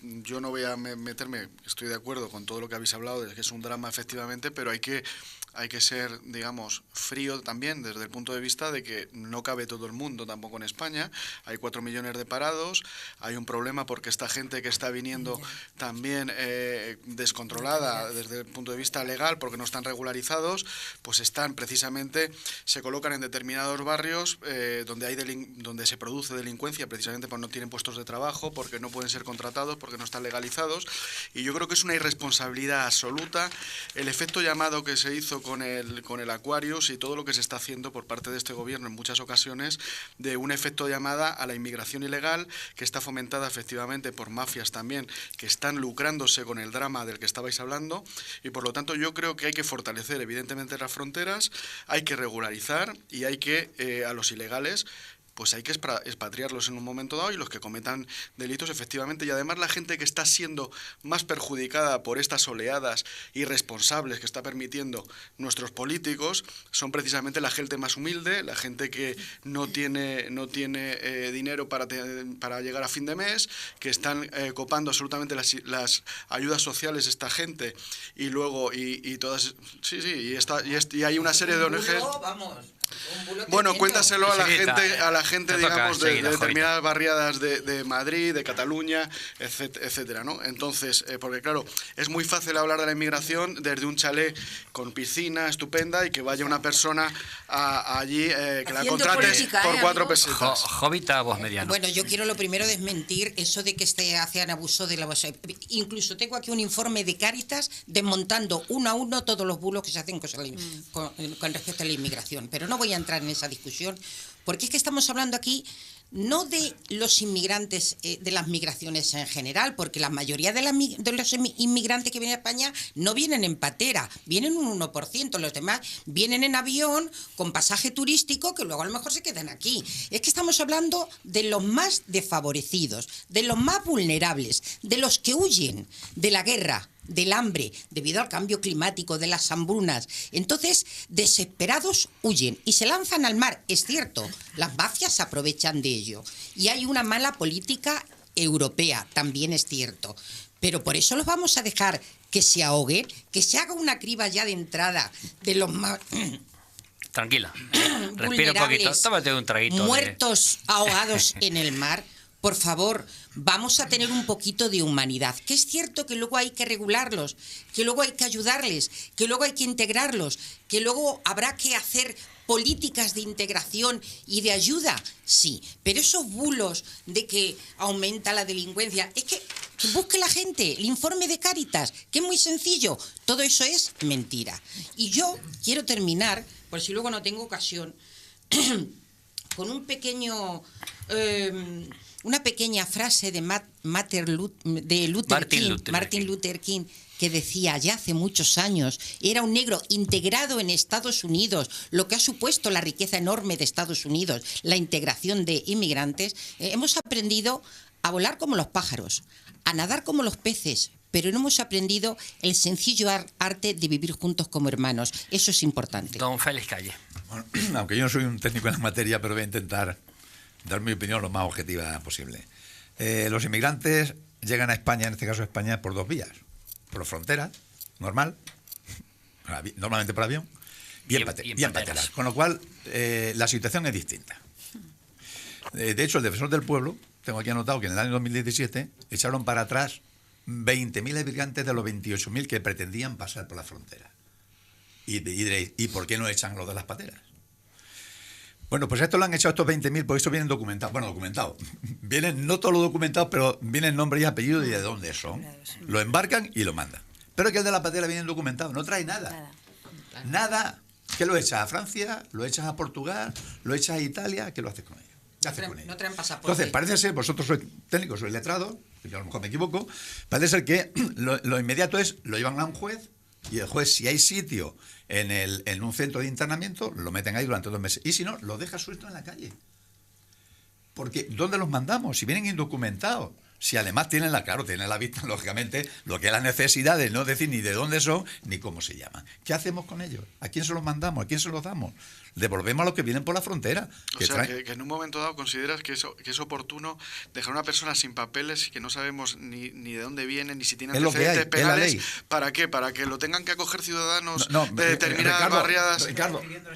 Yo no voy a meterme, estoy de acuerdo con todo lo que habéis hablado, de que es un drama efectivamente, pero hay que ser, digamos, frío también desde el punto de vista de que no cabe todo el mundo tampoco en España. Hay 4 millones de parados, hay un problema porque esta gente que está viniendo también descontrolada desde el punto de vista legal, porque no están regularizados, pues están precisamente, se colocan en determinados barrios donde se produce delincuencia, precisamente porque no tienen puestos de trabajo, porque no pueden ser contratados, porque no están legalizados. Y yo creo que es una irresponsabilidad absoluta el efecto llamado que se hizo con el Aquarius y todo lo que se está haciendo por parte de este gobierno en muchas ocasiones de un efecto llamada a la inmigración ilegal que está fomentada efectivamente por mafias también que están lucrándose con el drama del que estabais hablando y por lo tanto yo creo que hay que fortalecer evidentemente las fronteras, hay que regularizar y hay que a los ilegales pues hay que expatriarlos en un momento dado y los que cometan delitos efectivamente. Y además la gente que está siendo más perjudicada por estas oleadas irresponsables que está permitiendo nuestros políticos son precisamente la gente más humilde, la gente que no tiene dinero para llegar a fin de mes, que están copando absolutamente las ayudas sociales esta gente y luego y todas y hay una serie de ONGs. Bueno, cuéntaselo a la gente digamos, de determinadas barriadas de Madrid, de Cataluña, etcétera, ¿no? Entonces, porque claro, es muy fácil hablar de la inmigración desde un chalet con piscina estupenda y que vaya una persona allí, que la contrates por 4 pesetas. Jovita, voz mediana. Bueno, yo quiero lo primero desmentir eso de que hacen abuso de la voz. Incluso tengo aquí un informe de Cáritas desmontando uno a uno todos los bulos que se hacen con respecto a la inmigración. Pero no voy a entrar en esa discusión, porque es que estamos hablando aquí no de los inmigrantes, de las migraciones en general, porque la mayoría de los inmigrantes que vienen a España no vienen en patera, vienen un 1%, los demás vienen en avión, con pasaje turístico, que luego a lo mejor se quedan aquí. Es que estamos hablando de los más desfavorecidos, de los más vulnerables, de los que huyen de la guerra, del hambre, debido al cambio climático, de las hambrunas. Entonces, desesperados huyen y se lanzan al mar. Es cierto, las mafias se aprovechan de ello. Y hay una mala política europea, también es cierto. Pero por eso los vamos a dejar que se ahoguen, que se haga una criba ya de entrada de los más... Tranquila, respira un poquito, tómate un traguito. Muertos ahogados en el mar. por favor, vamos a tener un poquito de humanidad. Que es cierto que luego hay que regularlos, que luego hay que ayudarles, que luego hay que integrarlos, que luego habrá que hacer políticas de integración y de ayuda, sí, pero esos bulos de que aumenta la delincuencia, es que busque la gente el informe de Cáritas, que es muy sencillo, todo eso es mentira. Y yo quiero terminar, por si luego no tengo ocasión, con un pequeño... una pequeña frase de Martin Luther King, que decía ya hace muchos años, era un negro integrado en Estados Unidos, lo que ha supuesto la riqueza enorme de Estados Unidos, la integración de inmigrantes. Hemos aprendido a volar como los pájaros, a nadar como los peces, pero no hemos aprendido el sencillo arte de vivir juntos como hermanos. Eso es importante. Don Félix Calle. Bueno, aunque yo no soy un técnico en la materia, pero voy a intentar dar mi opinión lo más objetiva posible. Los inmigrantes llegan a España, en este caso a España, por dos vías. Por frontera, normal, normalmente por avión, y en pateras. Con lo cual, la situación es distinta. De hecho, el defensor del pueblo, tengo aquí anotado que en el año 2017 echaron para atrás 20.000 inmigrantes de los 28.000 que pretendían pasar por la frontera. Y diréis, ¿y por qué no echan los de las pateras? Bueno, pues esto lo han echado estos 20.000, porque esto vienen documentados. Bueno, documentados. Vienen, no todos los documentados, pero vienen nombre y apellido y de dónde son. Lo embarcan y lo mandan. Pero que el de la patera viene documentado, no trae nada. Nada. ¿Qué lo echas a Francia? ¿Lo echas a Portugal? ¿Lo echas a Italia? ¿Qué lo haces con ellos? No traen pasaporte. Entonces, parece ser, vosotros sois técnicos, sois letrados, yo a lo mejor me equivoco, parece ser que lo inmediato es, lo llevan a un juez, y el juez, si hay sitio en un centro de internamiento, lo meten ahí durante 2 meses. Y si no, lo deja suelto en la calle. Porque, ¿dónde los mandamos? Si vienen indocumentados. Si además tienen tienen la vista, lógicamente, lo que es la necesidad de no decir ni de dónde son, ni cómo se llaman. ¿Qué hacemos con ellos? ¿A quién se los mandamos? ¿A quién se los damos? Devolvemos a los que vienen por la frontera. Que que en un momento dado consideras que es oportuno dejar a una persona sin papeles y que no sabemos ni de dónde viene, ni si tiene antecedentes penales. ¿Para qué? ¿Para que lo tengan que acoger ciudadanos de determinadas barriadas?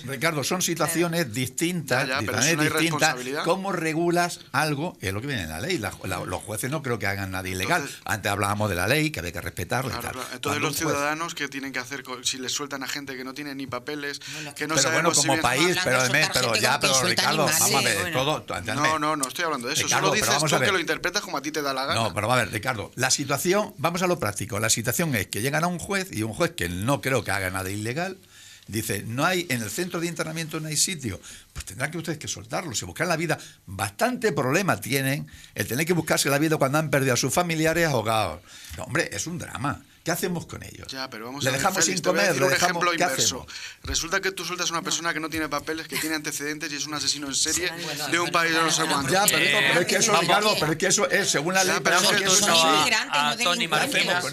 Ricardo, son situaciones distintas. Pero es una irresponsabilidad. ¿Cómo regulas algo? Es lo que viene en la ley. Los jueces no creo que hagan nada ilegal. Entonces, antes hablábamos de la ley, que había que respetarla. Claro. Entonces los ciudadanos, ¿qué tienen que hacer si les sueltan a gente que no tiene ni papeles? Que no pero sabemos bueno, como país, pero Ricardo, vamos a ver, todo. No estoy hablando de eso. Ricardo, solo dices tú que lo interpretas como a ti te da la gana. No, pero a ver, Ricardo, la situación, vamos a lo práctico. La situación es que llegan a un juez y un juez que no creo que haga nada ilegal dice, no hay, en el centro de internamiento no hay sitio, pues tendrán que ustedes que soltarlos y buscar la vida. Bastante problema tienen el tener que buscarse la vida cuando han perdido a sus familiares ahogados. No, hombre, es un drama. ¿Qué hacemos con ellos? Ya, pero vamos ¿Le a ver, dejamos Félix, sin comer? un ejemplo ¿Qué inverso. hacemos? Resulta que tú sueltas a una persona que no tiene papeles, que tiene antecedentes y es un asesino en serie de un país de no sé cuánto. Ya, pero es que eso, Ricardo, pero es que eso es, según la ley, pero es que eso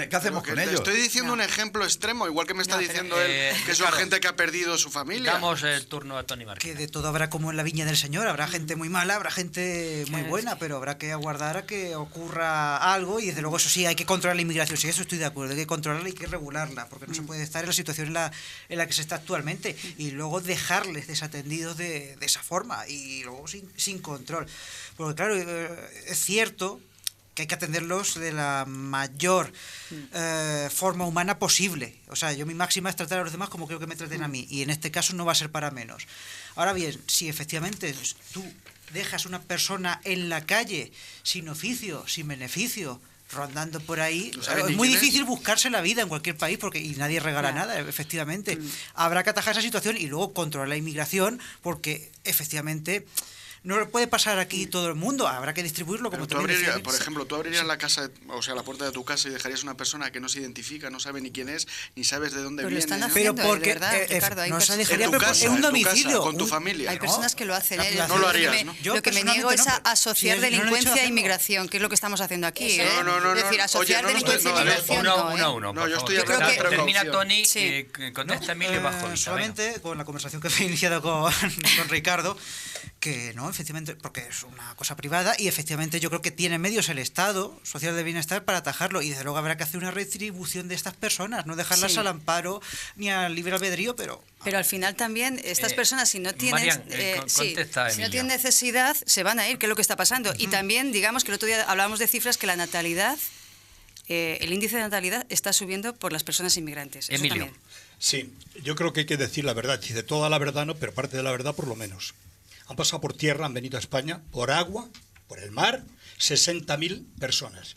¿qué hacemos con ellos? Te estoy diciendo un ejemplo extremo, igual que me está diciendo él, que son gente que ha perdido su familia. Damos el turno a Toni Marquina. Que de todo habrá como en la viña del Señor, habrá gente muy mala, habrá gente muy buena, pero habrá que aguardar a que ocurra algo y desde luego eso sí, hay que controlar la inmigración, sí, eso estoy de acuerdo, hay que controlarla y hay que regularla, porque no se puede estar en la situación en la que se está actualmente y luego dejarles desatendidos de esa forma y luego sin control. Porque claro, es cierto que hay que atenderlos de la mayor forma humana posible. O sea, yo mi máxima es tratar a los demás como creo que me traten a mí y en este caso no va a ser para menos. Ahora bien, si efectivamente tú dejas una persona en la calle sin oficio, sin beneficio, rondando por ahí, es muy difícil buscarse la vida en cualquier país y nadie regala nada, efectivamente. Habrá que atajar esa situación y luego controlar la inmigración porque efectivamente no puede pasar aquí todo el mundo, habrá que distribuirlo como también decía. Por ejemplo, tú abrirías la casa, o sea, la puerta de tu casa y dejarías una persona que no se identifica, no sabe ni quién es, ni sabes de dónde viene. Lo están haciendo, pero porque, de verdad, Ricardo, no se dejaría en tu casa, un domicilio, con tu familia. Hay personas que lo hacen. No lo harías, ¿no? Lo que me niego es a asociar delincuencia e inmigración, que es lo que estamos haciendo aquí. No. Es decir, asociar delincuencia e inmigración. No, yo estoy hablando de precaución. Termina Toni, contesta Emilio bajo solamente con la conversación que he iniciado con Ricardo, que no, efectivamente, porque es una cosa privada y efectivamente yo creo que tiene medios el Estado social de bienestar para atajarlo y desde luego habrá que hacer una retribución de estas personas, no dejarlas al amparo ni al libre albedrío, pero al final también estas personas si no tienen Marian, si no tienen necesidad se van a ir, que es lo que está pasando. Y también digamos que el otro día hablábamos de cifras que la natalidad, el índice de natalidad está subiendo por las personas inmigrantes. Eso Emilio. también. Sí, yo creo que hay que decir la verdad, dice toda la verdad no, pero parte de la verdad por lo menos. Han pasado por tierra, han venido a España, por agua, por el mar, 60.000 personas.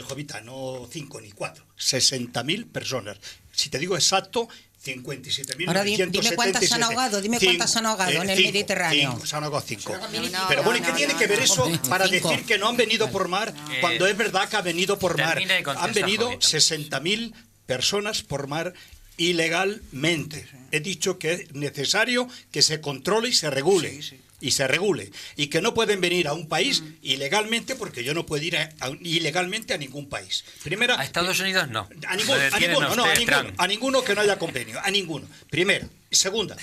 Jovita, no 5 ni 4, 60.000 personas. Si te digo exacto, 57.977. Ahora dime cuántas se han ahogado, en el Mediterráneo. 5, se han ahogado 5. No, Pero bueno, ¿y qué no, tiene no, que ver no, eso para cinco. decir que no han venido por mar cuando es verdad que han venido por mar? Termina y contesta, Han venido Jovita. 60.000 personas por mar ilegalmente. He dicho que es necesario que se controle y se regule. Y se regule. Y que no pueden venir a un país ilegalmente, porque yo no puedo ir ilegalmente a ningún país. Primera, A Estados Unidos no. a Lo detienen ustedes, Trump. ninguno que no haya convenio, a ninguno. Primera. Segunda,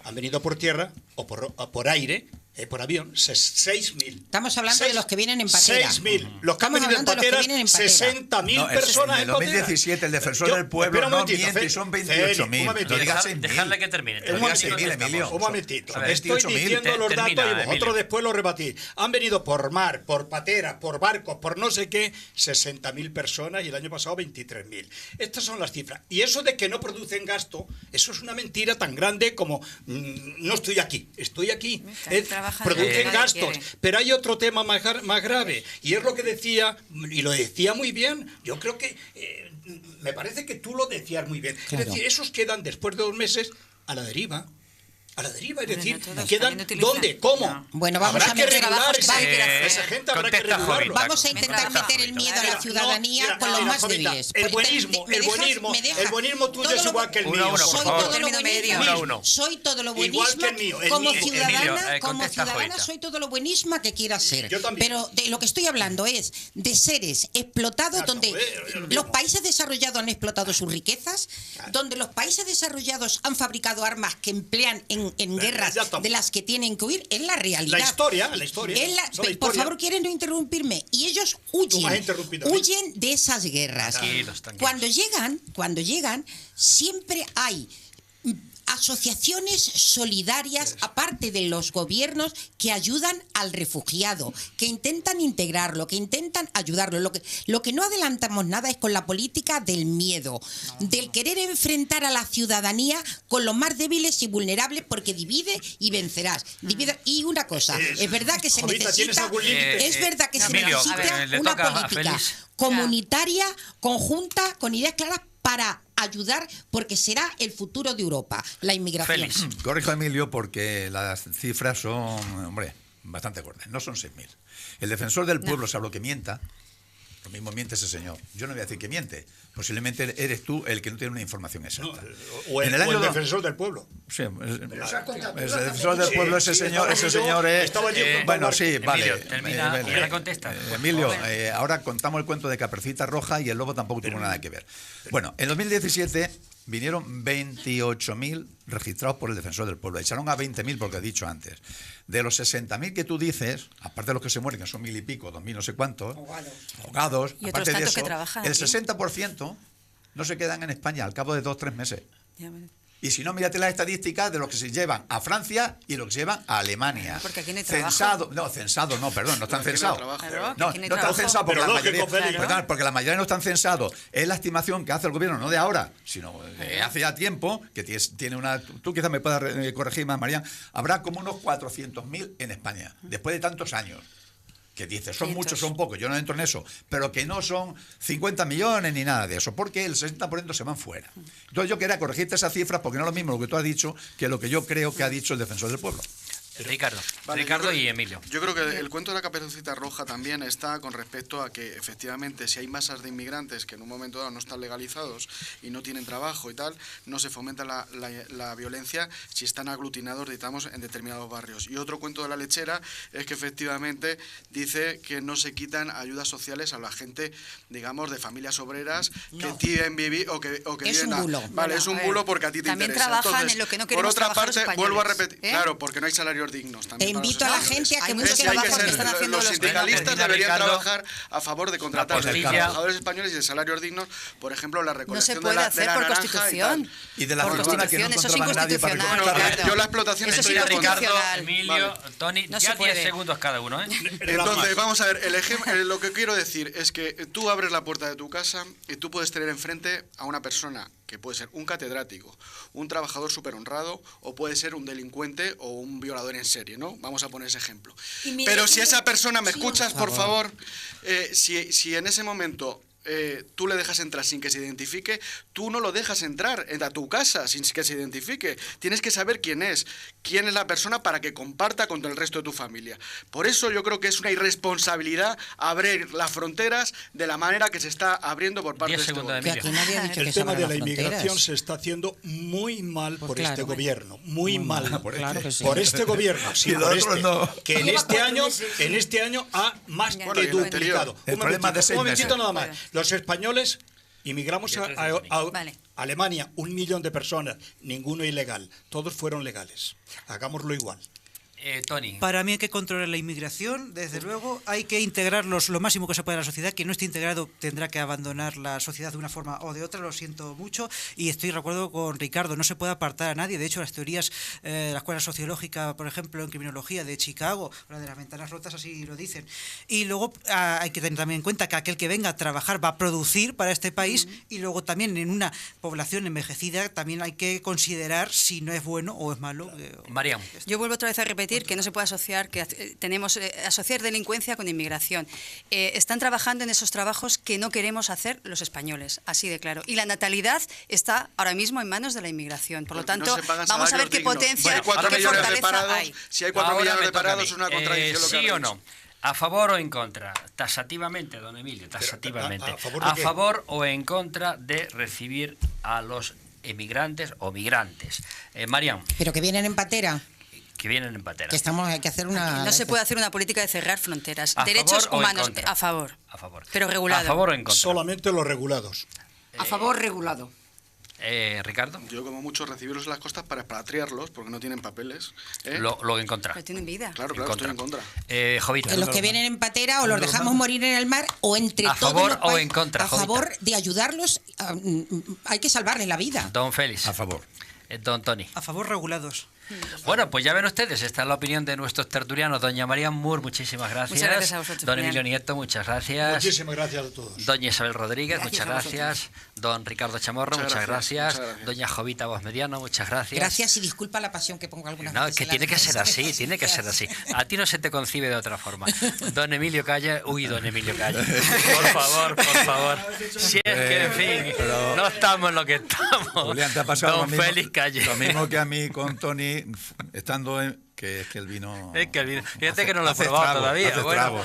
han venido por tierra o por aire, por avión, 6.000. Estamos hablando de los que vienen en patera. 6.000. Los que han Estamos venido en hablando de los que patera, vienen en patera. 60.000 No, personas en en el patera. 2017 el defensor Yo- del pueblo espera un no momentito, miente, Feli, son Feli, 28.000. un momentito. No digas 6.000. Dejarle que termine. Un momentito, Emilio. Un momentito. A ver, Estoy 28.000. diciendo los datos Termina, y vosotros Emilio. después lo rebatís. Han venido por mar, por patera, por barcos, por no sé qué, 60.000 personas y el año pasado 23.000. Estas son las cifras. Y eso de que no producen gasto, eso es una mentira tan grande como no estoy aquí, estoy aquí. Trabajan Producen nadie gastos. quiere. Pero hay otro tema más grave y es lo que decía, y lo decía muy bien. Yo creo que me parece que tú lo decías muy bien. Claro. Es decir, esos quedan después de 2 meses a la deriva. A la deriva, es Bueno, decir, no todos quedan también utilizan. ¿dónde? ¿Cómo? No. Bueno, vamos habrá a que meter regular trabajos que hay que hacer. esa gente, habrá que Contesta, regularlo. Jovita. Vamos a intentar Contesta, meter el miedo a la Mira, ciudadanía mira, con los mira, más Jovita, débiles. El Pues, buenismo, ¿me el dejas- buenismo, me dejas el buenismo tuyo todo es lo- igual que el Uno mío. a uno, por Soy favor. todo lo Término medio. buenismo. Uno a uno. Soy todo lo Igual buenismo. que el mío, el Como mío. ciudadana, Emilio, como contesta, ciudadana Jovita. soy todo lo buenisma que quiera ser. Yo también. Pero de lo que estoy hablando es de seres explotados Claro, donde lo los mismo. países desarrollados han explotado sus riquezas, donde los países desarrollados han fabricado armas que emplean en guerras ya estamos. de las que tienen que huir. Es la realidad. La historia. Es la- Son la por historia. favor, quieren no interrumpirme. Y ellos Tú me has interrumpido a mí. huyen de esas guerras. Tranquilos, tranquilos. Cuando llegan, siempre hay asociaciones solidarias, aparte de los gobiernos, que ayudan al refugiado, que intentan integrarlo, que intentan ayudarlo. Lo que no adelantamos nada es con la política del miedo, del querer enfrentar a la ciudadanía con los más débiles y vulnerables, porque divide y vencerás. Y una cosa, es verdad que se Jovita, ¿tienes necesita, algún límite? es verdad que se Emilio, necesita le una toca a política Félix. comunitaria, conjunta, con ideas claras para ayudar, porque será el futuro de Europa, la inmigración. Félix. Corrijo a Emilio porque las cifras son, hombre, bastante gordas. No son 6.000. El defensor del pueblo, salvo lo que mienta, lo mismo miente ese señor. Yo no voy a decir que miente. Posiblemente eres tú el que no tiene una información exacta. O el defensor del pueblo. Sí, el defensor del pueblo, ese señor es... estaba allí junto Bueno, al sí, Emilio, vale. termina y ahora contesta. Emilio, ahora contamos el cuento de Caperucita Roja y el lobo tampoco tuvo nada que ver. Bueno, en 2017 vinieron 28.000 registrados por el defensor del pueblo. Echaron a 20.000 porque he dicho antes. De los 60.000 que tú dices, aparte de los que se mueren, que son 1.000 y pico, 2.000 no sé cuántos, ahogados, Y otros aparte de tantos eso, que trabajan el aquí. 60% no se quedan en España al cabo de 2-3 meses. Ya, bueno. Y si no, mírate las estadísticas de los que se llevan a Francia y los que se llevan a Alemania. Porque aquí no hay trabajo. Censados no, perdón, no están Aquí no hay censados. trabajo. Claro, que No, aquí no hay no están trabajo. censados porque Pero la lógico, mayoría, Félix. perdón, porque la mayoría no están censados. Es la estimación que hace el gobierno, no de ahora, sino de hace ya tiempo, que tiene una... Tú quizás me puedas corregir más, Marián. Habrá como unos 400.000 en España, después de tantos años. Que dices, son 500. muchos, son pocos, yo no entro en eso, pero que no son 50 millones ni nada de eso, porque el 60% se van fuera. Entonces yo quería corregirte esas cifras, porque no es lo mismo lo que tú has dicho que lo que yo creo que ha dicho el defensor del pueblo. Ricardo. Vale, Ricardo yo creo- y Emilio. Yo creo que el cuento de la Caperucita Roja también está con respecto a que efectivamente si hay masas de inmigrantes que en un momento dado no están legalizados y no tienen trabajo y tal, no se fomenta la violencia si están aglutinados, digamos, en determinados barrios. Y otro cuento de la lechera es que efectivamente dice que no se quitan ayudas sociales a la gente, digamos, de familias obreras que tienen vivir o que Es viven un bulo. Vale, Bueno, es un a bulo ver, porque a ti te también interesa. trabajan Entonces, en lo que no por queremos otra trabajar los parte, vuelvo a españoles, repetir, ¿eh? claro, porque no hay salarios salarios dignos. Te También para invito a la españoles. gente a que Hay busque muchos Hay que trabajos ser, que están haciendo los los sindicalistas Termina, deberían Ricardo. trabajar a favor de contratar a justicia. los trabajadores españoles y de salarios dignos, por ejemplo, la No recolección se puede de hacer la por naranja Constitución. Y de la Por fortuna que no Constitución, eso es controla nadie para inconstitucional, recortarla. Ricardo. Yo la explotación Eso es estoy de acuerdo. Ricardo, inconstitucional. Emilio, Vale. Tony, No ya se puede. 10 segundos cada uno, ¿eh? Entonces, vamos a ver, lo que quiero decir es que tú abres la puerta de tu casa y tú puedes tener enfrente a una persona que puede ser un catedrático, un trabajador súper honrado, o puede ser un delincuente o un violador en serie, ¿no? Vamos a poner ese ejemplo. Pero si esa persona, ¿me escuchas, por favor? Si en ese momento tú le dejas entrar sin que se identifique, tú no lo dejas entrar a tu casa sin que se identifique. Tienes que saber quién es la persona para que comparta con el resto de tu familia. Por eso yo creo que es una irresponsabilidad abrir las fronteras de la manera que se está abriendo por parte 10 de este segundos, gobierno. Que aquí nadie ha dicho que El se tema abran de la las inmigración fronteras. se está haciendo muy mal Pues por claro. este gobierno, muy mal. Claro que sí. Por este gobierno, sí, Y los por otros este, no. que en este año ha más Bueno, que y en el anterior. duplicado. El problema de 6 un momentito meses. nada más. Los españoles inmigramos a Vale. Alemania, 1 millón de personas, ninguno ilegal, todos fueron legales. Hagámoslo igual. Tony. Para mí hay que controlar la inmigración, desde luego. Hay que integrarlos lo máximo que se pueda a la sociedad. Quien no esté integrado tendrá que abandonar la sociedad de una forma o de otra, lo siento mucho. Y estoy de acuerdo con Ricardo, no se puede apartar a nadie. De hecho, las teorías, la escuela sociológica, por ejemplo, en criminología de Chicago, la de las ventanas rotas, así lo dicen. Y luego hay que tener también en cuenta que aquel que venga a trabajar va a producir para este país. Y luego también en una población envejecida también hay que considerar si no es bueno o es malo. Mariam. Yo vuelvo otra vez a repetir que no se puede asociar, que asociar delincuencia con inmigración. Están trabajando en esos trabajos que no queremos hacer los españoles, así de claro. Y la natalidad está ahora mismo en manos de la inmigración. Por lo Porque no tanto, se pagan vamos a ver salarios qué dignos. potencia, Si hay 4 qué millones de fortaleza parados, hay. si hay 4 Ahora millones me de toca a parados mí. es una contradicción. lo que ¿Sí has o dicho. no? ¿A favor o en contra? Tasativamente, don Emilio, tasativamente. ¿a favor de ¿A qué? favor o en contra de recibir a los emigrantes o migrantes? Mariam, Pero que vienen en patera, que vienen en patera. que hay que hacer una... No se puede hacer una política de cerrar fronteras. ¿A Derechos favor o en humanos, contra? a favor. A favor. Pero regulado. ¿A favor o en contra? Solamente los regulados. A favor, regulado. Ricardo, Yo, como mucho, recibirlos en las costas para expatriarlos, porque no tienen papeles. lo en contra. Pero tienen vida. Claro, En claro, estoy en contra. Jovita. Los que vienen en patera o los dejamos morir en el mar o entre ¿A todos favor los o pa- en contra, A Jovita? favor de ayudarlos, hay que salvarles la vida. Don Félix. A favor. Don Tony. A favor, regulados. Bueno, pues ya ven ustedes, esta es la opinión de nuestros tertulianos. Doña María Moore, muchísimas gracias. Muchas gracias a vosotros, Don Julián. Emilio Nieto, muchas gracias. Muchísimas gracias a todos. Doña Isabel Rodríguez, Gracias muchas a vosotros. gracias. Don Ricardo Chamorro, Muchas muchas gracias, gracias. muchas gracias. Doña Jovita Voz Mediano, muchas gracias. Gracias y disculpa la pasión que pongo algunas No, veces. que en tiene la que ser defensa de así, las tiene que ser así. ideas. A ti no se te concibe de otra forma. Don Emilio Calle, don Emilio Calle. Por favor, por favor. Si es que, en fin, no estamos en lo que estamos. Julián, te ha pasado Don lo mismo, Félix Calle. lo mismo que a mí con Tony, estando en... Que es que el vino... Es que el vino. Fíjate que no lo he hace probado trago, todavía. hace Bueno. trago.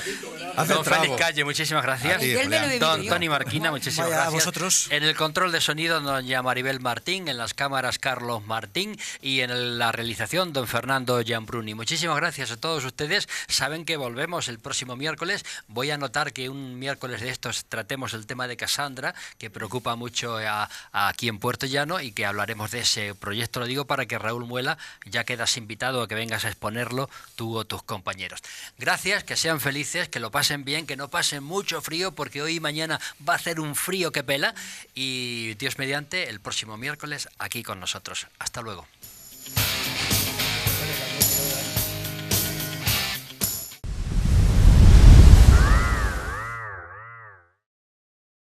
Hace Don trago. Félix Calle, muchísimas gracias. A ti, Miguel me lo Julián. bebido Don yo. Tony Marquina, muchísimas Vaya, a gracias. vosotros. En el control de sonido, doña Maribel Martín. En las cámaras, Carlos Martín. Y en la realización, don Fernando Giambruni. Muchísimas gracias a todos ustedes. Saben que volvemos el próximo miércoles. Voy a anotar que un miércoles de estos tratemos el tema de Cassandra, que preocupa mucho aquí en Puerto Llano, y que hablaremos de ese proyecto. Lo digo para que Raúl Muela, ya quedas invitado a que vengas a exponerlo, tú o tus compañeros. Gracias, que sean felices, que lo pasen bien, que no pasen mucho frío, porque hoy y mañana va a hacer un frío que pela, y Dios mediante, el próximo miércoles aquí con nosotros. Hasta luego.